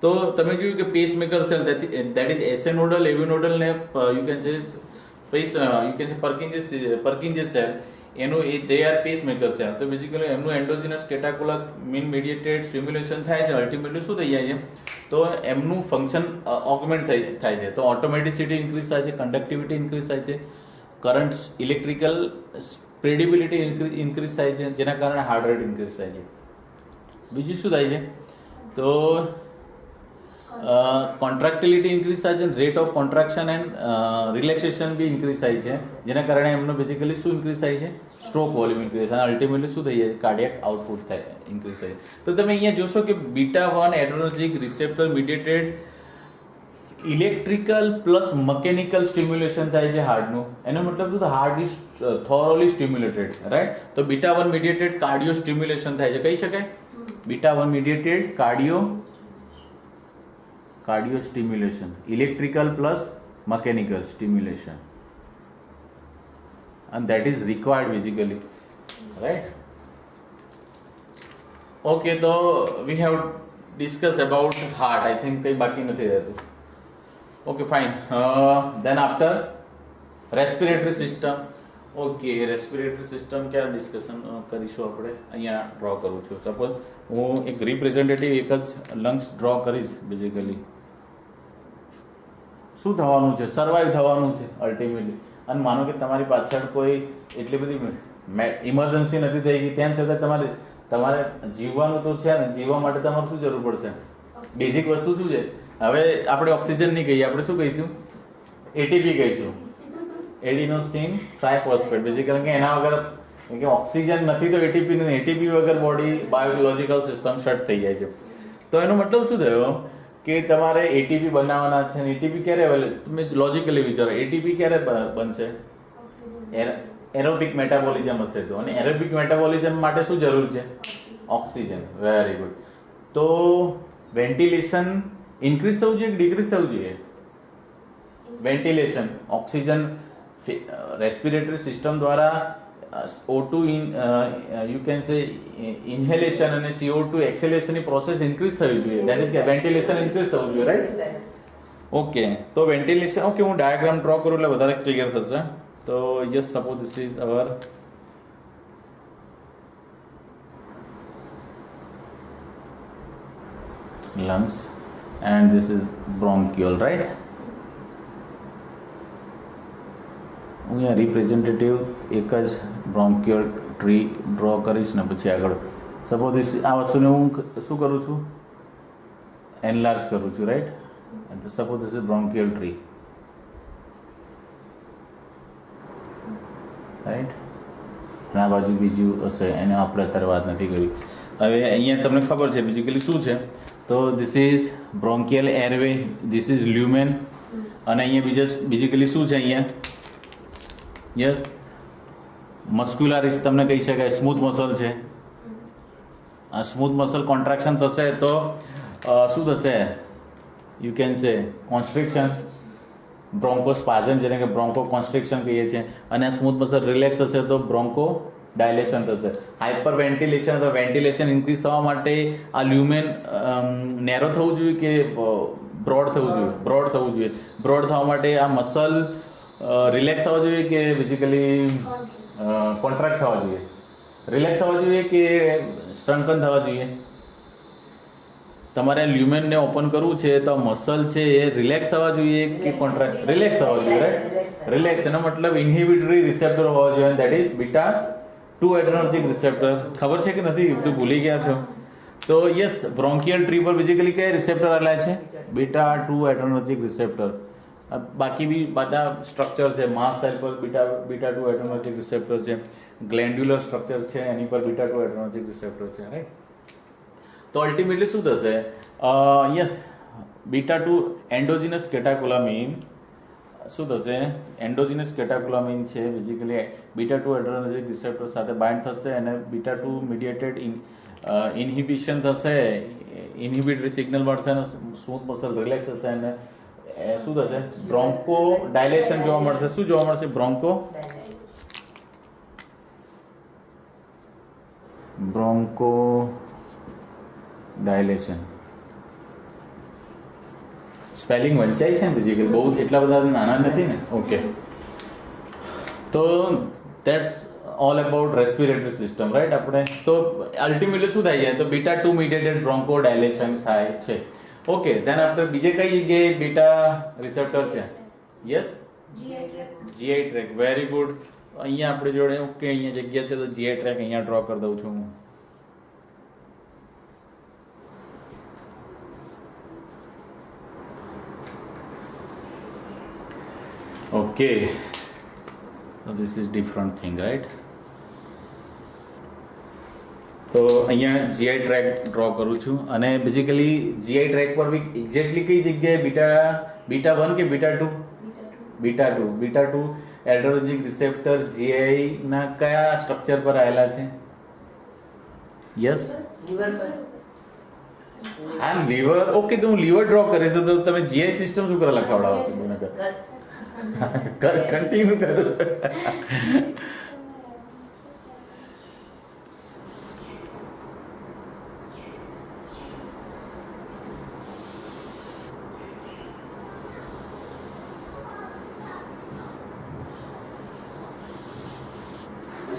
તો તમે જોયું કે પેસમેકર સેલ દેટ ઇઝ એસેનોડલ, એવિનોડલ ને યુ કેન સે પર્કિન્જેસ સેલ, એનું દે આર પેસમેકર સેલ. તો બેઝિકલી એમનું એન્ડોજીનસ કેટાકોલામિન મીડિયેટેડ સ્ટિમ્યુલેશન થાય છે. અલ્ટિમેટલી શું થઈ જાય છે? તો એમનું ફંક્શન ઓગમેન્ટ થાય છે. તો ઓટોમેટિસિટી ઇન્ક્રીઝ થાય છે, કન્ડક્ટિવિટી ઇન્ક્રીઝ થાય છે, કરંટ ઇલેક્ટ્રિકલ સ્પ્રેડિબિલિટી ઇન્ક્રીઝ થાય છે, જેના કારણે હાર્ટ રેટ ઇન્ક્રીઝ થાય છે. બીજું શું થાય છે? તો કોન્ટ્રાક્ટિલિટી ઇન્ક્રીઝ થાય છે, rate of contraction and relaxation બી ઇન્ક્રીઝ થાય છે, જેના કારણે એમનો બેઝિકલી શું ઇન્ક્રીઝ થાય છે? સ્ટ્રોક વોલ્યુમ ઇન્ક્રીઝ થાય, અલ્ટિમેટલી શું થઈ જાય? કાર્ડિયક આઉટપુટ થાય ઇન્ક્રીઝ થાય. તો તમે અહીંયા જોશો કે beta 1 adrenergic receptor mediated electrical plus mechanical stimulation થાય છે હાર્ટનું. એનો મતલબ શું? Heart is thoroughly stimulated, right? તો બીટા 1 મીડિયેટેડ કાર્ડિયો સ્ટિમ્યુલેશન થાય છે. કહી શકાય beta 1 mediated cardio stimulation, electrical plus mechanical stimulation, and that is required basically, right? Okay, so we have discussed about heart. I think કઈ બાકી નથી રહેતું. Okay, fine. Then after respiratory system. Okay, respiratory system ક્યાં discussion કરીશું આપણે? અહીંયા draw કરું છું. સપોઝ હું એક રિપ્રેઝેન્ટેટિવ એક જ લંગ્સ ડ્રો કરીશ બેઝિકલી. શું થવાનું છે? સર્વાઈવ થવાનું છે અલ્ટિમેટલી. અને માનો કે તમારી પાછળ કોઈ એટલી બધી ઇમરજન્સી નથી થઈ ગઈ, તેમ છતાં તમારે જીવવાનું તો છે ને. જીવવા માટે તમારે શું જરૂર પડશે? બેઝિક વસ્તુ શું છે? હવે આપણે ઓક્સિજન નહીં કહીએ, આપણે શું કહીશું? એટીપી કહીશું, એડિનોસિન ટ્રાઇફોસ્ફેટ. બેઝિકલી કે એના વગર કે ઓક્સિજન નથી તો એટીપી નથી. એટીપી વગર બોડી બાયોલોજિકલ સિસ્ટમ શટ થઈ જાય છે. તો એનો મતલબ શું થયો કે તમારે એટીપી બનાવવાના છે. એટીપી ક્યારે અવેલેબલ? તમે લોજિકલી વિચારો, એટીપી ક્યારે બનશે? એરોબિક મેટાબોલિઝમ હશે તો. અને એરોબિક મેટાબોલિઝમ માટે શું જરૂર છે? ઓક્સિજન. Very good. તો વેન્ટિલેશન ઇન્ક્રીઝ થવું જોઈએ કે ડિક્રીઝ થવું જોઈએ? વેન્ટિલેશન, ઓક્સિજન રેસ્પિરેટરી સિસ્ટમ દ્વારા O2 you can say inhalation અને CO2 exhalation ની પ્રોસેસ ઇન્ક્રીઝ થવી જોઈએ. ધેટ ઇઝ વેન્ટિલેશન ઇન્ક્રીઝ થવું જોઈએ, રાઈટ? ઓકે, તો વેન્ટિલેશન. ઓકે, હું ડાયાગ્રામ ડ્રો કરું એટલે વધારે ક્લિયર થશે. તો yes, suppose this is hour lungs and this is bronchiole, right? હું અહીંયા રિપ્રેઝેન્ટેટિવ એક જ બ્રોન્કિયલ ટ્રી ડ્રો કરીશ ને પછી આગળ સપોઝ આ વસ્તુને હું શું કરું છું? એનલાર્જ કરું છું, right? Suppose this is bronchial tree, right? અને આ બાજુ બીજું હશે, એને આપણે અત્યારે વાત નથી કરી. હવે અહીંયા તમને ખબર છે બેઝિકલી શું છે? તો ધીસ ઇઝ બ્રોન્કિયલ એરવે, ધીસ ઇઝ લ્યુમેન. અને અહીંયા બેઝિકલી શું છે અહીંયા? યસ, મસ્ક્યુલારિસ તમને કહી શકાય, સ્મૂથ મસલ છે. આ સ્મૂથ મસલ કોન્ટ્રાક્શન થશે તો શું થશે? યુ કેન સે કોન્સ્ટ્રિક્શન, બ્રોન્કોસ્પાઝમ જેને કે બ્રોન્કો કોન્સ્ટ્રિક્શન કહીએ છીએ. અને આ સ્મૂથ મસલ રિલેક્સ થશે તો બ્રોન્કો ડાયલેશન થશે. હાઇપર વેન્ટિલેશન, તો વેન્ટિલેશન ઇન્ક્રીઝ થવા માટે આ લ્યુમેન નેરો થવું જોઈએ કે બ્રોડ થવું જોઈએ? બ્રોડ થવું જોઈએ. બ્રોડ થવા માટે આ મસલ રિલેક્સ થવા જોઈએ કે બેઝિકલી કોન્ટ્રાક્ટ થવા જોઈએ? રિલેક્સ થવા જોઈએ કે સ્ટ્રંકન થવા જોઈએ? તમારે લ્યુમેનને ઓપન કરવું છે તો મસલ છે એ રિલેક્સ થવા જોઈએ કે કોન્ટ્રાક્ટ? રિલેક્સ થવા જોઈએ, રાઈટ? રિલેક્સ, એનો મતલબ ઇન્હિબિટરી રિસેપ્ટર હોવા જોઈએ, that is beta 2 adrenergic receptor. ખબર છે કે નથી? તો ભૂલી ગયા છો? તો યસ, બ્રોન્કિયલ ટ્રી પર બેઝિકલી કયા રિસેપ્ટર આવેલા છે? Beta 2 adrenergic receptor. બાકી બી બધા સ્ટ્રક્ચર છે. માસ સેલ પર બીટા 2 એડ્રેનર્જિક રિસેપ્ટર છે. ગ્લેન્ડ્યુલર સ્ટ્રક્ચર છે એની પર બીટા 2 એડ્રેનર્જિક રિસેપ્ટર છે, રાઈટ? તો અલ્ટિમેટલી શું થશે? યસ, બીટા 2 એન્ડોજીનસ કેટાકોલામિન શું થશે? એન્ડોજીનસ કેટાકોલામિન છે બેઝિકલી બીટા 2 એડ્રેનર્જિક રિસેપ્ટર સાથે બાઇન્ડ થશે અને બીટા 2 મીડિયેટેડ ઇન્હિબિશન થશે. ઇન્હિબિટરી સિગ્નલ મળશે અને સ્મૂથ મસલ રિલેક્સ થશે અને શું થશે? બ્રોન્કો ડાયલેશન જોવા મળશે. શું જોવા મળશે? બ્રોન્કો ડાયલેશન. સ્પેલિંગ વંચાય છે ને બેઝિકલી, બહુ એટલા બધા નાના નથી ને. ઓકે, તો that's all about respiratory system, right? આપણે તો અલ્ટિમેટલી શું થાય છે? તો બીટા 2 મીડિયેટેડ બ્રોન્કો ડાયલેશન થાય છે. ઓકે, ધેન આફ્ટર બીજે કઈ જગ્યાએ બીટા રિસેપ્ટર છે? Yes, GI track. Very good. અહીંયા આપણી જોડે ઓકે અહીંયા જગ્યા છે તો જીઆઈ ટ્રેક અહીંયા ડ્રો કરી દઉં છું હું. Okay, so this is different thing, right? તો અહીંયા જીઆઈ ટ્રેક ડ્રો કરું છું અને બેઝિકલી જીઆઈ ટ્રેક પર બી એક્ઝેક્ટલી કઈ જગ્યાએ બીટા 1 કે beta 2? Beta 2 adrenergic receptor GI ના કયા સ્ટ્રક્ચર પર આવેલા છે? યસ, હા લીવર ઓકે તો હું લીવર ડ્રો કરીશ તો તમે જીઆઈ સિસ્ટમ શું કરે લખાવડાવો કન્ટિન્યુ કરું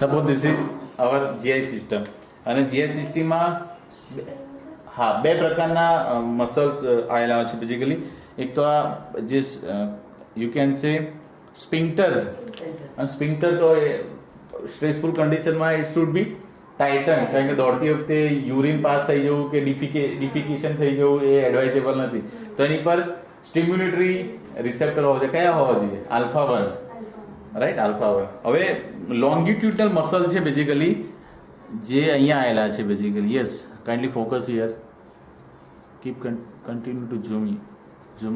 suppose this is hour GI system અને જીઆઈ સિસ્ટમમાં હા બે પ્રકારના મસલ્સ આવેલા છે બેઝિકલી એક તો આ જે યુ કેન સે સ્પિન્ક્ટર અને સ્પિન્ક્ટર તો સ્ટ્રેસફુલ કન્ડિશનમાં ઇટ શુડ બી ટાઇટન કારણ કે દોડતી વખતે યુરિન પાસ થઈ જવું કે ડિફિકેશન થઈ જવું એ એડવાઇઝેબલ નથી તો એની પર સ્ટિમ્યુલેટરી રિસેપ્ટર હોવા જોઈએ કયા હોવા જોઈએ આલ્ફા 1 રાઈટ આલ્ફા 1 હવે લોંગિટ્યુડનલ મસલ છે બેઝિકલી જે અહીંયા આવેલા છે basically yes kindly focus here keep continue two zoom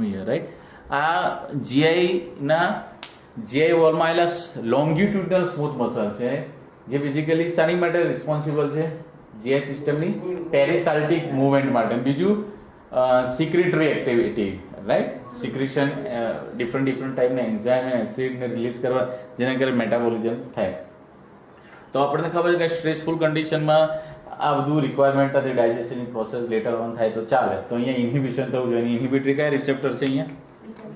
here right આ જીઆઈ વોલમાં આવેલા લોંગિટ્યુડનલ સ્મૂથ મસલ છે જે બેઝિકલી શાની માટે રિસ્પોન્સિબલ છે જીઆઈ સિસ્ટમની પેરિસ્ટાલ્ટિક મૂવમેન્ટ માટે બીજું સિક્રેટરી એક્ટિવિટી રાઈટ સિક્રેશન ડિફરન્ટ ટાઈપના એન્ઝાઇમ અને એસિડને રિલીઝ કરવા જેના કારણે મેટાબોલિઝમ થાય તો આપણને ખબર છે કે સ્ટ્રેસફુલ કન્ડિશનમાં આ બધું રિક્વાયરમેન્ટ નથી ડાયજેશનની પ્રોસેસ લેટર ઓન થાય તો ચાલે તો અહીંયા ઇન્હિબિશન થવું જોઈએ ઇન્હિબિટરી કયા રિસેપ્ટર છે અહીંયા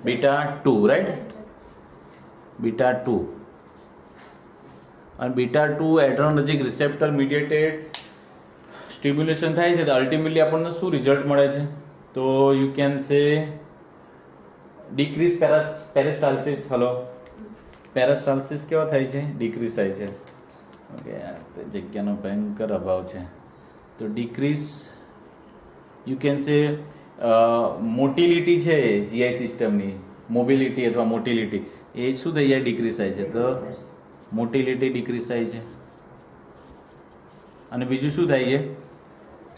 બીટા 2 રાઈટ બીટા 2 અને બીટા 2 એડ્રેનર્જિક રિસેપ્ટર મીડિયેટેડ સ્ટિમ્યુલેશન થાય છે તો અલ્ટિમેટલી આપણને શું રિઝલ્ટ મળે છે તો you can say decrease peristalsis hello peristalsis કેવા થાય છે ડિક્રીઝ થાય છે ઓકે જગ્યાનો ભયંકર અભાવ છે તો ડિક્રીઝ યુ કેન સે મોટિલિટી છે જીઆઈ સિસ્ટમની મોબિલિટી અથવા મોટિલિટી એ શું થઈ જાય ડિક્રીઝ થાય છે તો મોટિલિટી ડિક્રીઝ થાય છે અને બીજું શું થાય છે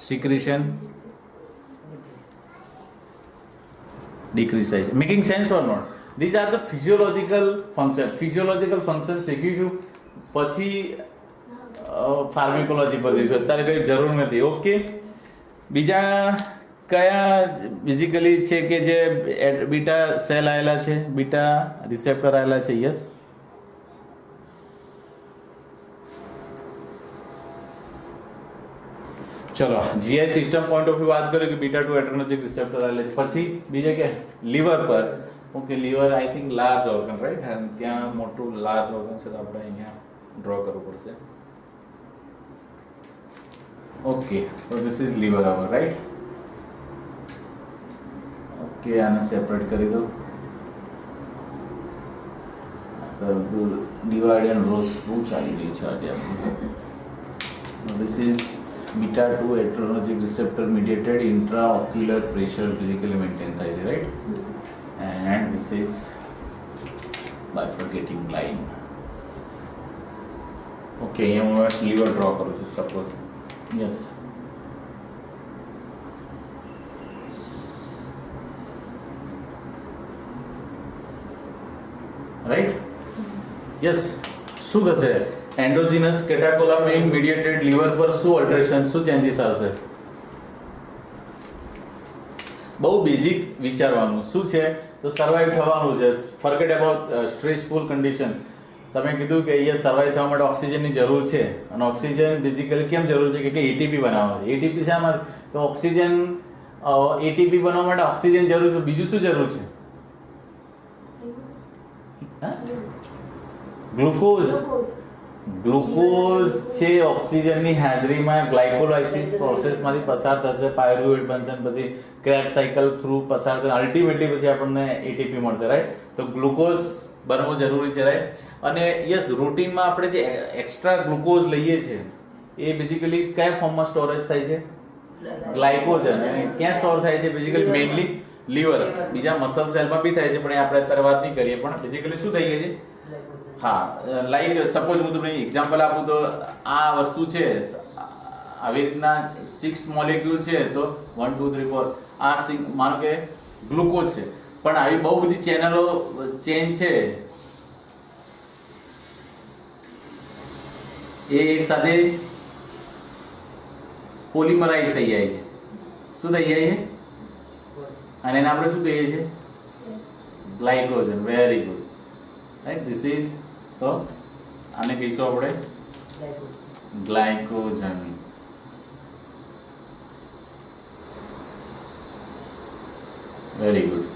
સિક્રેશન ડિક્રીઝ થાય છે making sense or not these are the physiological function શીખીશું પછી ફાર્મિકોલોજી પર જઈશું અત્યારે કઈ જરૂર નથી ઓકે બીજા કયા બેઝિકલી છે કે જે બીટા સેલ આવેલા છે બીટા રિસેપ્ટર આવેલા છે યસ ચલો GI system point of view વાત કરીએ કે બીટા 2 એડ્રેનર્જિક રિસેપ્ટર આવેલા છે પછી બીજે કે લીવર પર okay liver I think large organ right ત્યાં મોટું લાર્જ ઓર્ગન છે તો આપણે અહીંયા ડ્રો કરવું પડશે ઓકે તો this is liver our right okay આને સેપરેટ કરી દો તો ડિવાઇડ એન્ડ રોઝ બહુ ચાલી રહી છે આજે આપણે this is beta 2 adrenergic receptor mediated intraocular pressure physically maintain થાય છે right and this is bifurcating line okay here હું લીવર ડ્રો કરું છું સપોઝ યસ રાઈટ યસ શું થશે એન્ડોજીનસ કેટાકોલામિન મીડિયેટેડ લીવર પર શું અલ્ટરેશન શું ચેન્જીસ આવશે બહુ બેઝિક વિચારવાનું શું છે તો સર્વાઈવ થવાનું છે ફોરગેટ અબાઉટ સ્ટ્રેસફુલ કન્ડિશન તમે કીધું કે અહીંયા સર્વાઈવ થવા માટે ઓક્સિજનની જરૂર છે અને ઓક્સિજન બેઝિકલી કેમ જરૂર છે કે એટીપી બનાવવા એટીપી શામાં તો ઓક્સિજન એટીપી બનાવવા માટે ઓક્સિજન જરૂર છે બીજું શું જરૂર છે ગ્લુકોઝ છે ઓક્સિજનની હાજરીમાં ગ્લાયકોલાઇસિસ પ્રોસેસમાંથી પસાર થશે પાયરુવેટ બનશે પછી ક્રેબ સાયકલ થ્રુ પસાર થશે અલ્ટિમેટલી પછી આપણને એટીપી મળશે રાઈટ તો ગ્લુકોઝ બનવો જરૂરી છે રાઈટ અને યસ રૂટીનમાં આપણે જે એક્સ્ટ્રા ગ્લુકોઝ લઈએ છીએ એ બેઝિકલી કયા ફોર્મમાં સ્ટોરેજ થાય છે ગ્લાયકોજન અને ક્યાં સ્ટોર થાય છે બેઝિકલી મેઇનલી લીવર બીજા મસલ સેલમાં બી થાય છે પણ એ આપણે અત્યારે વાત નહીં કરીએ પણ બેઝિકલી શું થઈ ગઈ છે હા લાઈક સપોઝ હું તમને એક્ઝામ્પલ આપું તો આ વસ્તુ છે આવી રીતના 6 મોલેક્યુલ છે તો 1 2 3 4 આ માનો કે ગ્લુકોઝ છે પણ આવી બહુ બધી ચેનલો ચેન છે એ એક સાથે પોલિમરાઇઝ થઈ જાય છે શું થઈ જાય છે? અને એને આપણે શું કહીએ છીએ? Glycogen. Very good. Right, this is, તો આને કહીશું આપણે ગ્લાયકોજન. Very good,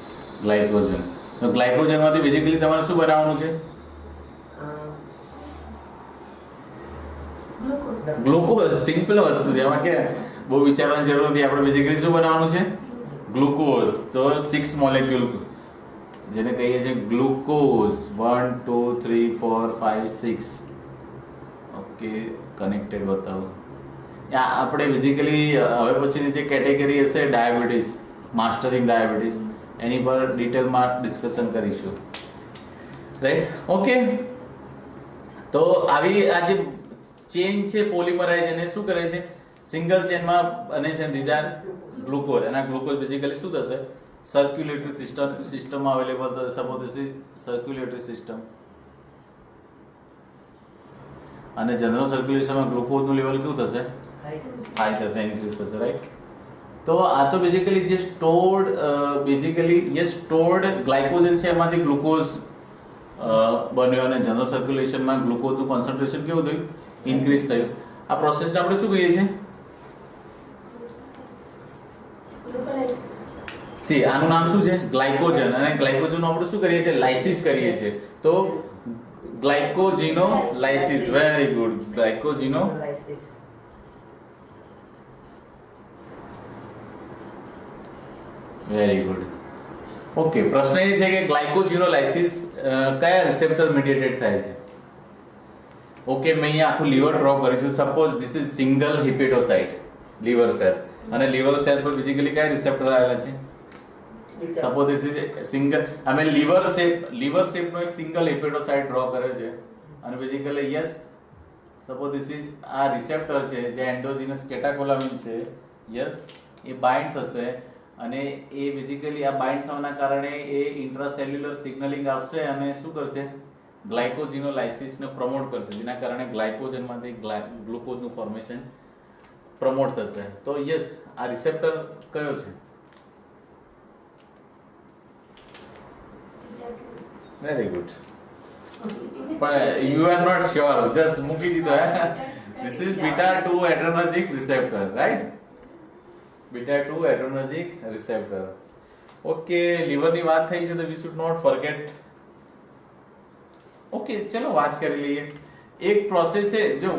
glycogen. તો ગ્લાયકોજન માંથી બેઝિકલી તમારે શું બનાવવાનું છે? ગ્લુકોઝ. સિમ્પલ વસ્તુ છે, એમાં કે બહુ વિચારવાની જરૂર નથી. આપણે બેઝિકલી શું બનાવવાનું છે? ગ્લુકોઝ. તો 6 મોલેક્યુલ જેને કહીએ છીએ ગ્લુકોઝ. 1 2 3 4 5 6. ઓકે, કનેક્ટેડ બતાવો. આપણે બેઝિકલી હવે પછીની જે કેટેગરી હશે ડાયાબિટીસ, માસ્ટરિંગ ડાયાબિટીસ, એની પર ડિટેલમાં ડિસ્કશન કરીશું. Right, okay. તો આવી આ જે ચેન છે પોલિમરાઇઝ, એને શું કરે છે? સિંગલ ચેનમાં બને છે. These are glucose. અને આ ગ્લુકોઝ બેઝિકલી શું થશે? સર્ક્યુલેટરી સિસ્ટમમાં અવેલેબલ થશે. Suppose this is circulatory system, અને જનરલ સર્ક્યુલેશનમાં ગ્લુકોઝનું લેવલ કેવું થશે? હાઈ થશે, ઇન્ક્રીઝ થશે. રાઈટ. તો આ તો બેઝિકલી જે સ્ટોર્ડ ગ્લાયકોજન છે એમાંથી ગ્લુકોઝ બન્યો, અને જનરલ સર્ક્યુલેશનમાં ગ્લુકોઝનું કોન્સન્ટ્રેશન કેવું થયું? ઇન્ક્રીઝ થયું. આ પ્રોસેસને આપણે શું કહીએ છીએ? સી, આનું નામ શું છે? ગ્લાયકોજન. અને ગ્લાયકોજનનું આપણે શું કરીએ છીએ? લાઇસિસ કરીએ છીએ. તો glycogenolysis. Very good, glycogenolysis. Very good. Okay, પ્રશ્ન એ છે કે ગ્લાયકોજીનોલાઇસિસ કયા રિસેપ્ટર મીડિયેટેડ થાય છે? ઓકે, મેં અહીંયા આખું લીવર ડ્રો કર્યું છે. Suppose this is single hepatocyte, liver cell. અને લીવર સેલ પર બેઝિકલી કયા રિસેપ્ટર આવેલા છે? સપોઝ ધીસ ઇઝ સિંગલ, અમે લીવર શેપનો એક સિંગલ હિપેટોસાઇટ ડ્રો કર્યો છે. અને basically yes, suppose this is આ રિસેપ્ટર છે જે એન્ડોજીનસ કેટાકોલામિન છે. યસ, એ બાઇન્ડ થશે, અને એ બેઝિકલી આ બાઇન્ડ થવાના કારણે એ ઇન્ટ્રાસેલ્યુલર સિગ્નલિંગ આપશે અને શું કરશે? ગ્લાયકોજીનોલાઇસિસને પ્રમોટ કરશે, જેના કારણે ગ્લાયકોજનમાંથી ગ્લુકોઝનું ફોર્મેશન પ્રમોટ થશે. તો યસ, આ રિસેપ્ટર કયો છે? Very good. પણ you are not sure, just મૂકી દીધો હે. This is beta 2 adrenergic receptor. Right, beta 2 adrenergic receptor. Okay, લીવરની વાત થઈ છે તો we should not forget. Okay, ચલો વાત કરી લઈએ. એક પ્રોસેસ છે, જો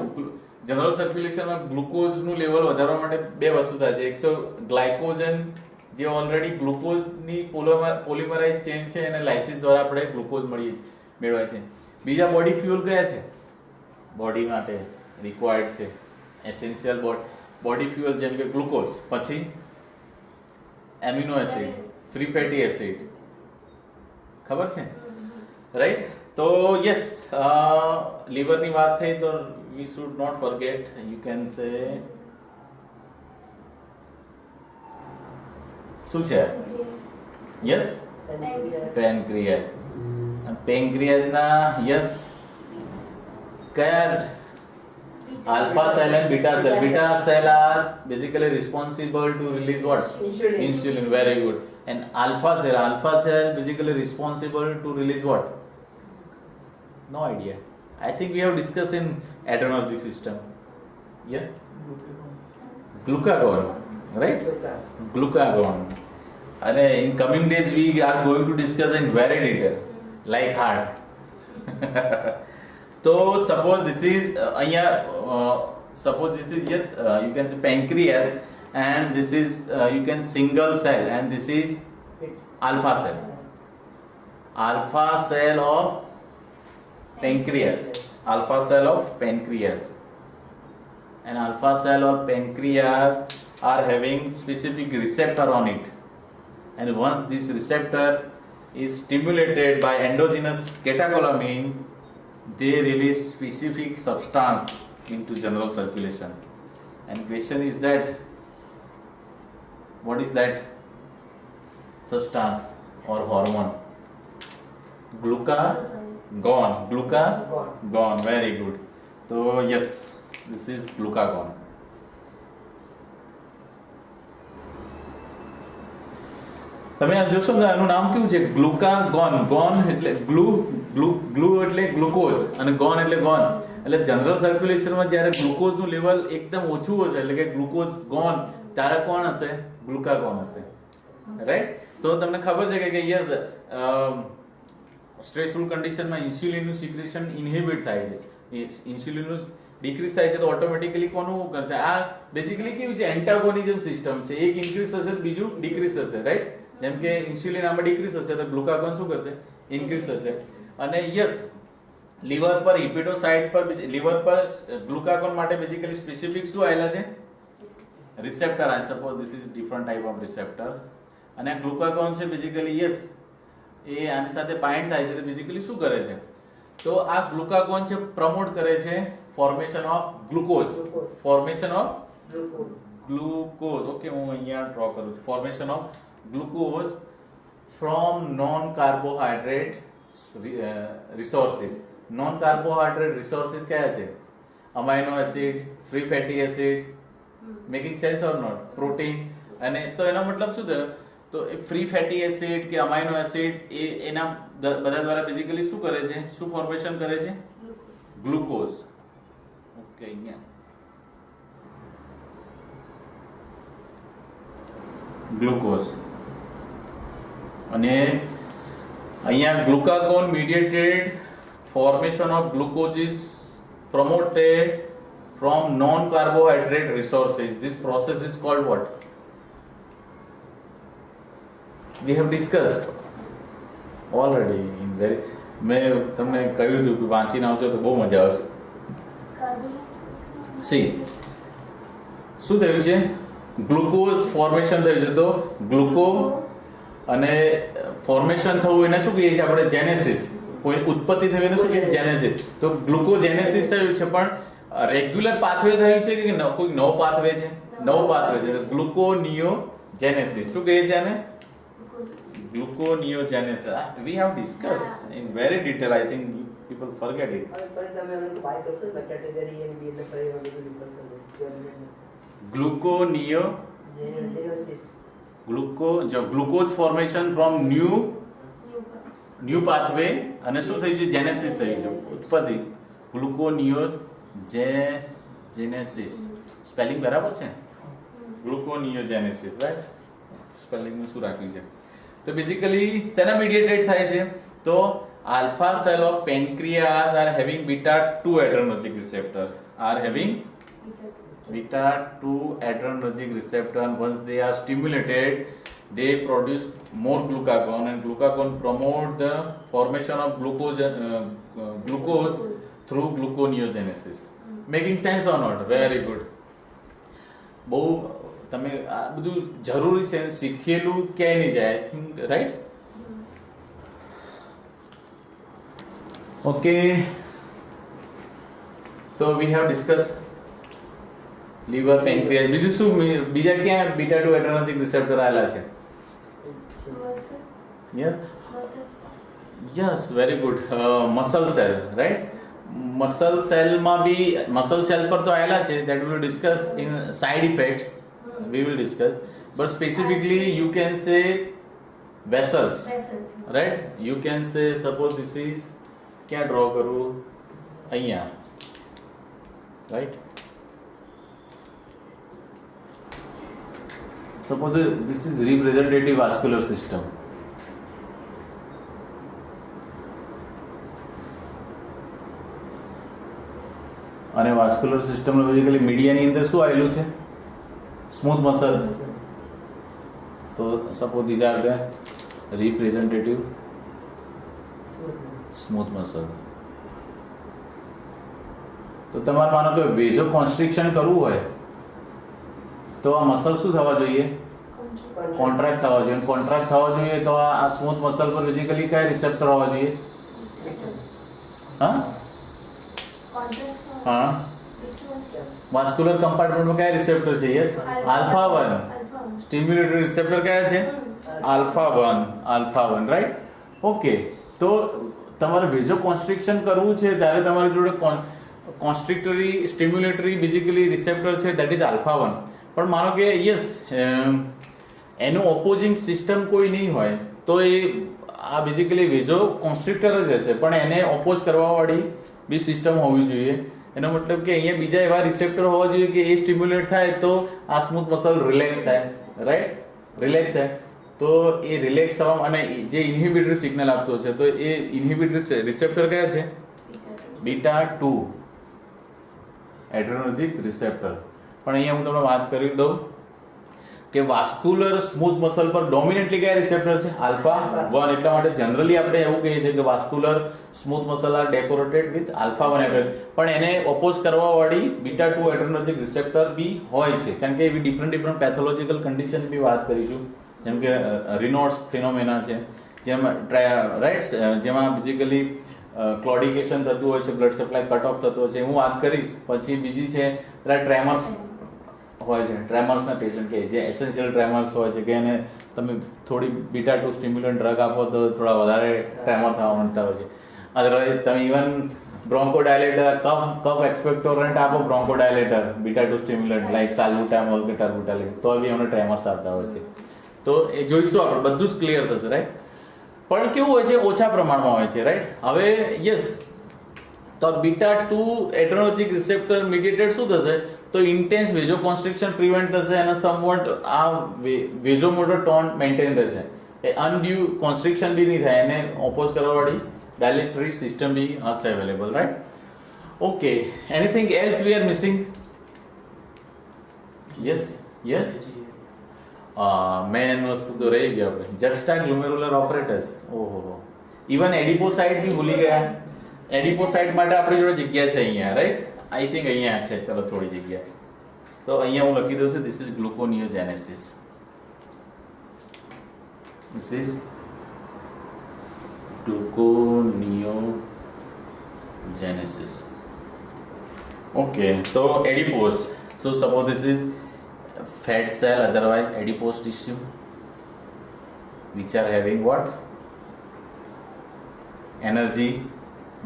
જનરલ સર્ક્યુલેશનમાં ગ્લુકોઝનું લેવલ વધારવા માટે બે વસ્તુ થાય છે. એક તો ગ્લાયકોજન જે ઓલરેડી ગ્લુકોઝની પોલિમરાઇઝ ચેન છે એને લાઇસિસ દ્વારા આપણે ગ્લુકોઝ મેળવાય છે. બીજા બોડી ફ્યુઅલ કયા છે બોડી માટે રિક્વાયર્ડ છે? એસેન્શિયલ બોડી ફ્યુઅલ જેમ કે ગ્લુકોઝ, પછી amino acid, free fatty acid. ખબર છે? રાઈટ. તો યસ, લીવરની વાત થઈ તો we should not forget, you can say શું છે? Yes, pancreas. પેનક્રિયાસના યસ કયા? alpha cell and beta cell. Beta cell are basically responsible to release what? Insulin. Very good. And alpha cell basically responsible to release what? No idea. I think we have discussed in adrenergic system. Yeah, glucagon, right? Glucagon. And in coming days we are going to discuss in very detail, like heart. So suppose this is yes, you can say pancreas, and this is you can single cell, and this is alpha cell of pancreas. Alpha cell of pancreas. And alpha cell of pancreas are having specific receptor on it, and once this receptor is stimulated by endogenous catecholamine, they release specific substance into general circulation. And question is that what is that substance or hormone? Glucagon. Very good. So yes, this is glucagon. તમે આ જોશો ને આનું નામ કેવું છે, glucagon. Gone એટલે glue એટલે ગ્લુકોઝ અને ગોન એટલે ગોન. એટલે જનરલ સર્ક્યુલેશનમાં જ્યારે ગ્લુકોઝનું લેવલ એકદમ ઓછું હશે એટલે કે ગ્લુકોઝ ગોન, ત્યારે કોણ હશે? ગ્લુકાગોન હશે, રાઈટ? તો તમને ખબર છે કે યસ સ્ટ્રેસફુલ કન્ડિશનમાં ઇન્સ્યુલિનનું સિક્રેશન ઇન્હિબિટ થાય છે. ઇન્સ્યુલિનનું ડિક્રીઝ થાય છે તો ઓટોમેટિકલી કોનું કરશે? આ બેઝિકલી કેવું છે, એન્ટાગોનિઝમ સિસ્ટમ છે. એક ઇન્ક્રીઝ થશે બીજું ડિક્રીઝ થશે, રાઈટ? જેમ કે ઇન્સ્યુલિન આમાં ડિક્રીઝ થશે તો ગ્લુકાગોન શું કરશે? ઇન્ક્રીઝ થશે. અને યસ લીવર પર હિપેટોસાઇટ પર લીવર પર ગ્લુકાગોન માટે બેઝિકલી સ્પેસિફિક શું આવેલા છે? Receptor. I suppose this is different type of receptor. અને આ ગ્લુકાગોન છે બેઝિકલી યસ એ આની સાથે બાઇન્ડ થાય છે તો બેઝિકલી શું કરે છે? તો આ ગ્લુકાગોન છે પ્રમોટ કરે છે formation of glucose. Formation of glucose. Okay, હું અહીંયા ડ્રો કરું છું. Formation of glucose from non carbohydrate resources. Non carbohydrate resources કયા છે? Amino acid, free fatty acid. Making sense or not? Protein. અને તો એનો મતલબ શું થયો? તો એ ફ્રી ફેટી એસિડ કે અમાઇનો એસિડ એ એના બધા દ્વારા બેઝિકલી શું કરે છે? શું ફોર્મેશન કરે છે? ગ્લુકોઝ. ઓકે, અહીંયા ગ્લુકોઝ. અને અહીંયા glucagon મીડિયેટેડ formation of glucose is promoted from non-carbohydrate resources. This process is called what? We have discussed already in very. મેં તમને કહ્યું હતું કે વાંચીને આવશો તો બહુ મજા આવશે. સી શું થયું છે? ગ્લુકોઝ ફોર્મેશન થયું છે. તો ગ્લુકો અને ફોર્મેશન થવું એને શું કહીએ છીએ આપણે? જેનેસિસ. કોઈ ઉત્પત્તિ થઈ એને શું કહીએ? જેનેસિસ. તો ગ્લુકોજેનેસિસ થયું છે પણ રેગ્યુલર પાથવે થયું છે કે કોઈ નવો પાથવે છે? નવો પાથવે છે. ગ્લુકોનિયોજેનેસિસ. શું કહીએ છીએ આને? Gluconeogenesis. We have discussed in very detail. I think people forget it. Glucose formation from new pathway અને શું થઈ છે? જેનેસિસ થઈ છે, ઉત્પત્તિ. ગ્લુકોનિયોજેનેસિસ. સ્પેલિંગ બરાબર છે? ગ્લુકોનિયોજેનેસિસ, રાઈટ? સ્પેલિંગમાં શું રાખ્યું છે? તો બેઝિકલી શેના મીડિયેટેડ થાય છે? તો alpha cell of pancreas are having beta 2 adrenergic receptor. Are having beta 2 adrenergic receptor. Once they are stimulated, they produce more glucagon, and glucagon promote the formation of glucose through gluconeogenesis. Making sense or not? Very good. બહુ તમે આ બધું જરૂરી છે, શીખેલું ક્યાંય નહીં જાય. I think right. Okay, તો વી હેવ ડિસ્કસ લીવર, પેન્ક્રિયાસ. બીજું શું? બીજા ક્યાં બીટા 2 એડ્રેનર્જિક રિસેપ્ટર આવેલા છે? Yes, very good. Muscle cell, right? Muscle સેલમાં બી મસલ સેલ પર તો આવેલા છે. That will discuss in side effects. We will discuss, but specifically you can say vessels, right? You can say, suppose this is, क्या draw करूँ? અહીંયા, right? Suppose this is representative vascular system. અને vascular સિસ્ટમનો basically મીડિયાની અંદર શું આવેલું છે? Smooth muscle. તો suppose these are the representative smooth muscle. તો તમારે માનો કે વેઝો કોન્સ્ટ્રિક્શન કરવું હોય તો આ મસલ શું થવા જોઈએ? કોન્ટ્રાક્ટ થવા જોઈએ. કોન્ટ્રાક્ટ થવા જોઈએ તો આ સ્મૂથ મસલ પર બેઝિકલી કયા રિસેપ્ટર હોવા જોઈએ? હા હા, વાસ્ક્યુલર કમ્પાર્ટમેન્ટમાં કયા રિસેપ્ટર છે? Yes, alpha 1. સ્ટિમ્યુલેટરી રિસેપ્ટર કયા છે? Alpha 1, right? ઓકે, તો તમારે વેઝો કોન્સ્ટ્રિક્શન કરવું છે ત્યારે તમારી જોડે કોન્સ્ટ્રિક્ટરી સ્ટિમ્યુલેટરી બેઝિકલી રિસેપ્ટર છે, ધેટ ઇઝ આલ્ફા 1. પણ માનો કે યસ એનું ઓપોઝિંગ સિસ્ટમ કોઈ નહીં હોય તો એ આ બેઝિકલી વેઝો કોન્સ્ટ્રિક્ટર જ રહેશે, પણ એને ઓપોઝ કરવાવાળી બી સિસ્ટમ હોવી જોઈએ. એનો મતલબ કે અહીંયા બીજા એવા રિસેપ્ટર હોવા જોઈએ કે એ સ્ટિમ્યુલેટ થાય તો આ સ્મૂથ મસલ રિલેક્સ થાય, રાઈટ? રિલેક્સ થાય તો એ રિલેક્સ થવા અને જે ઇન્હિબિટરી સિગ્નલ આપતો છે તો એ ઇન્હિબિટરી રિસેપ્ટર કયા છે? Beta 2 adrenergic receptor. પણ અહીંયા હું તમને વાત કરી દઉં કે વાસ્ક્યુલર સ્મૂથ મસલ પર ડોમિનેન્ટલી કયા રિસેપ્ટર છે? આલ્ફા 1. એટલા માટે જનરલી આપણે એવું કહીએ છીએ કે vascular smooth muscle are decorated with alpha 1 adrenergic, પણ એને ઓપોઝ કરવા વાળી બીટા 2 એડ્રેનર્જિક રિસેપ્ટર બી હોય છે, કારણ કે એવી ડિફરન્ટ પેથોલોજીકલ કન્ડિશન બી વાત કરીશું, જેમ કે રિનોટ્સ ફિનોમેના છે, રાઈટ, જેમાં બેઝિકલી ક્લોડિકેશન થતું હોય છે, બ્લડ સપ્લાય કટ ઓફ થતો હોય છે, હું વાત કરીશ. પછી બીજી છે ટ્રેમર્સ હોય છે, ટ્રેમર્સના પેશન્ટ કે જે એસેન્શિયલ ટ્રેમર્સ હોય છે કે એને તમે થોડી બીટા 2 સ્ટિમ્યુલન્ટ ડ્રગ આપો તો થોડા વધારે ટ્રેમર થવા માંડતા હોય છે. અદરવાઇઝ તમે ઇવન બ્રોન્કોડાયલેટર, કફ એક્સપેક્ટોરન્ટ આપો, બ્રોન્કોડાયલેટર બીટા 2 સ્ટિમ્યુલન્ટ લાઈક સાલ્બુટામોલ કે ટર્બુટાલિન, તો બી અમને ટ્રેમર્સ આવતા હોય છે. તો એ જોઈશું આપણે, બધું જ ક્લિયર થશે, રાઈટ? પણ કેવું હોય છે? ઓછા પ્રમાણમાં હોય છે, રાઈટ? હવે યસ, તો બીટા 2 એડ્રેનર્જિક રિસેપ્ટર મીડિયેટેડ શું થશે? તો ઇન્ટેન્સ વેઝો કોન્સ્ટ્રિક્શન પ્રિવેન્ટ થશે અને સમવટ આ વેઝોમોટર ટોન મેન્ટેન રહેશે. એ અનડ્યુ કોન્સ્ટ્રિક્શન બી નહીં થાય, એને ઓપોઝ કરવાવાળી ડાયલેક્ટરી સિસ્ટમ બી હશે available, right? Okay, anything else we are missing? Yes main વસ્તુ તો રહી ગઈ આપણે, જસ્ટા ગ્લોમેરુલર ઓપરેટર્સ. ઓહો, ઇવન એડિપોસાઇટ બી ભૂલી ગયા. એડિપોસાઇટ માટે આપણી જોડે જગ્યા છે અહીંયા, રાઈટ? આઈ થિંક અહીંયા છે, ચલો થોડી જગ્યા. તો અહીંયા હું લખી દઉં છું, this is gluconeogenesis. This is gluconeogenesis. Okay, તો adipose. So suppose this is fat cell, otherwise adipose tissue, which are having what? Energy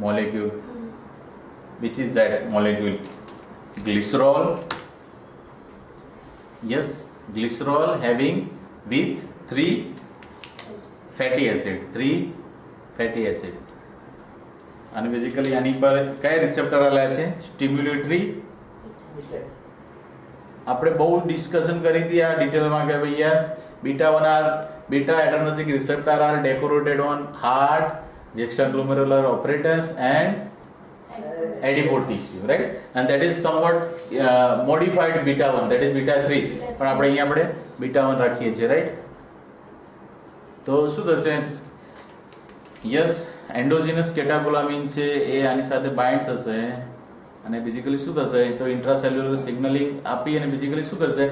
molecule. Which is that molecule? Glycerol. Yes, glycerol having with 3 fatty acid. 3 fatty acid. અને basically આની પર કયા receptor આવેલા છે? સ્ટિમ્યુલેટરી. આપણે બહુ discussion કરી હતી આ ડિટેલમાં કે ભાઈ યાર beta 1 or beta adrenergic receptor are decorated on heart, juxtaglomerular apparatus and adipose tissue, right? And that is somewhat modified beta 1, that is beta 3, પણ આપણે અહીંયા આપણે beta 1 રાખીએ છીએ, right? તો શું થશે? યસ, એન્ડોજીનસ કેટાકોલામિન છે એ આની સાથે બાઇન્ડ થશે અને બેઝિકલી શું થશે? તો ઇન્ટ્રાસેલ્યુલર સિગ્નલિંગ આપી અને બેઝિકલી શું કરશે?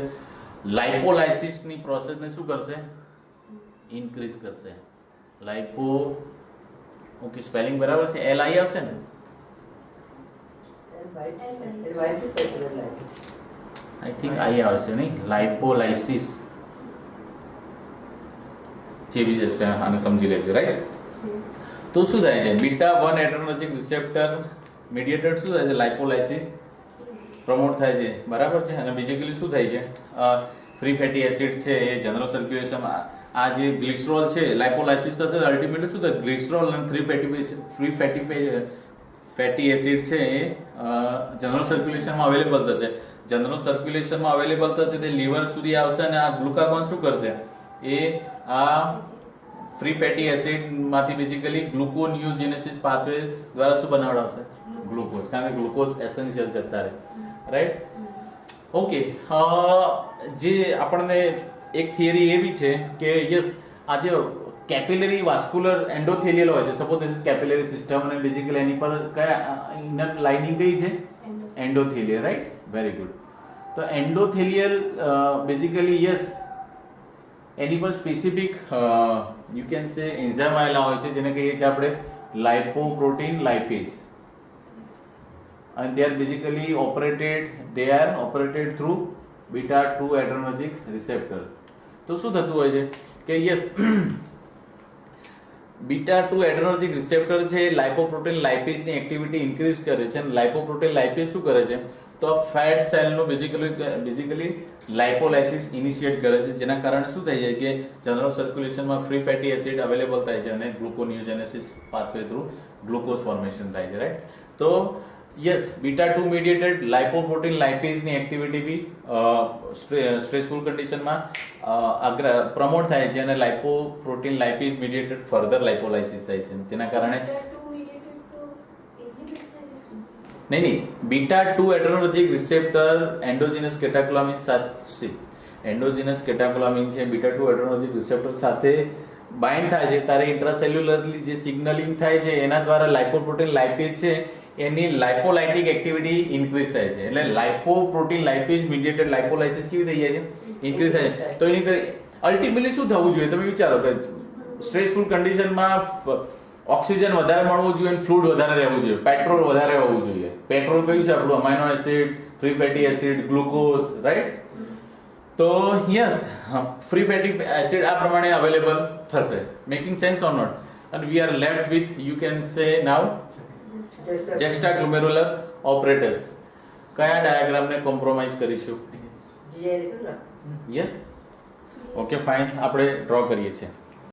લાઇપોલાઇસિસની પ્રોસેસને શું કરશે? ઇન્ક્રીઝ કરશે. લાઇપો, ઓકે, સ્પેલિંગ બરાબર છે? એલ આઈ આવશે ને? આઈ થિંક આઈ આવશે નહીં, લાઇપોલાઇસિસ જેવી જશે, આને સમજી લેજો, રાઈટ? તો શું થાય છે? બીટા 1 એડ્રેનર્જિક રિસેપ્ટર મીડિયેટેડ શું થાય છે? લાઇપોલાઇસિસ પ્રમોટ થાય છે, બરાબર છે? અને બેઝિકલી શું થાય છે? ફ્રી ફેટી એસિડ છે એ જનરલ સર્ક્યુલેશનમાં, આ જે ગ્લિસરોલ છે લાઇપોલાઇસિસ થશે, અલ્ટિમેટલી શું થાય? ગ્લિસરોલ અને ફ્રી ફેટી એસિડ છે એ જનરલ સર્ક્યુલેશનમાં અવેલેબલ થશે. જનરલ સર્ક્યુલેશનમાં અવેલેબલ થશે તે લીવર સુધી આવશે અને આ ગ્લુકાગોન શું કરશે? એ આ ફ્રી ફેટી એસિડ માંથી બેઝિકલી ગ્લુકોનિયોજેનેસિસ પાથવે દ્વારા શું બનાવડાવશે? ગ્લુકોઝ, કારણ કે ગ્લુકોઝ એસેન્શિયલ છે અત્યારે, રાઈટ? ઓકે, જે આપણને એક થિયરી એવી છે કે યસ, આ જે કેપિલરી વાસ્ક્યુલર એન્ડોથેલિયલ હોય છે, suppose this is capillary system અને બેઝિકલી એની પર કયા ઇનર લાઇનિંગ કઈ છે? Endothelial, right? Very good. તો એન્ડોથેલિયલ બેઝિકલી યસ, એની પર સ્પેસિફિક યુ કેન સે એન્ઝાઇમ આવેલા હોય છે જેને કહીએ છીએ આપણે lipoprotein lipase, and they are basically operated through beta 2 adrenergic receptor. તો શું થતું હોય છે કે યસ, બીટા 2 એડ્રેનર્જિક રિસેપ્ટર છે લાઇપોપ્રોટીન લાઇપેઝની એક્ટિવિટી ઇન્ક્રીઝ કરે છે અને લાઇપોપ્રોટીન લાઇપેઝ શું કરે છે? તો ફેટ સેલનું બેઝિકલી લાઇપોલાઇસિસ ઇનિશિએટ કરે છે, જેના કારણે શું થાય છે કે જનરલ સર્ક્યુલેશનમાં ફ્રી ફેટી એસિડ અવેલેબલ થાય છે અને gluconeogenesis pathway through glucose formation થાય છે, રાઈટ. તો યસ, બીટા 2 મીડિયેટેડ લાઇપોપ્રોટીન લાઇપેઝની એક્ટિવિટી બી સ્ટ્રેસફુલ કન્ડિશનમાં પ્રમોટ થાય છે અને લાઇપોપ્રોટીન લાઇપેઝ મીડિયેટેડ ફર્ધર લાઇપોલાઇસિસ થાય છે, જેના કારણે નહીં બીટા 2 એડ્રેનર્જિક રિસેપ્ટર એન્ડોજીનસ કેટાકોલામિન સાથે એન્ડોજીનસ કેટાકોલામિન છે બીટા 2 એડ્રેનર્જિક રિસેપ્ટર સાથે બાઇન્ડ થાય છે ત્યારે ઇન્ટ્રાસેલ્યુલરલી જે સિગ્નલિંગ થાય છે એના દ્વારા લાઇપોપ્રોટીન લાઇપેઝ છે એની લાઇપોલાઇટિક એક્ટિવિટી ઇન્ક્રીઝ થાય છે, એટલે લાઇપોપ્રોટીન લાઇપેઝ મીડિયેટેડ લાઇપોલાઇસિસ કેવી થઈ જાય છે, ઇન્ક્રીઝ થાય છે. તો એની અલ્ટિમેટલી શું થવું જોઈએ તમે વિચારો કે સ્ટ્રેસફુલ કન્ડિશનમાં ઓક્સિજન વધારે મળવું જોઈએ અને ફ્લુઇડ વધારે રહેવું જોઈએ, પેટ્રોલ વધારે હોવું જોઈએ. પેટ્રોલ કયું છે આપણું? Amino acid, free fatty acid, glucose, right. તો યસ, ફ્રી ફેટી એસિડ આ પ્રમાણે અવેલેબલ થશે. Making sense or not? and we are left with, you can say now, juxtaglomerular operators. કયા ડાયાગ્રામને કોમ્પ્રોમાઇઝ કરીશું? યસ, ઓકે ફાઇન, આપણે draw કરીએ છીએ.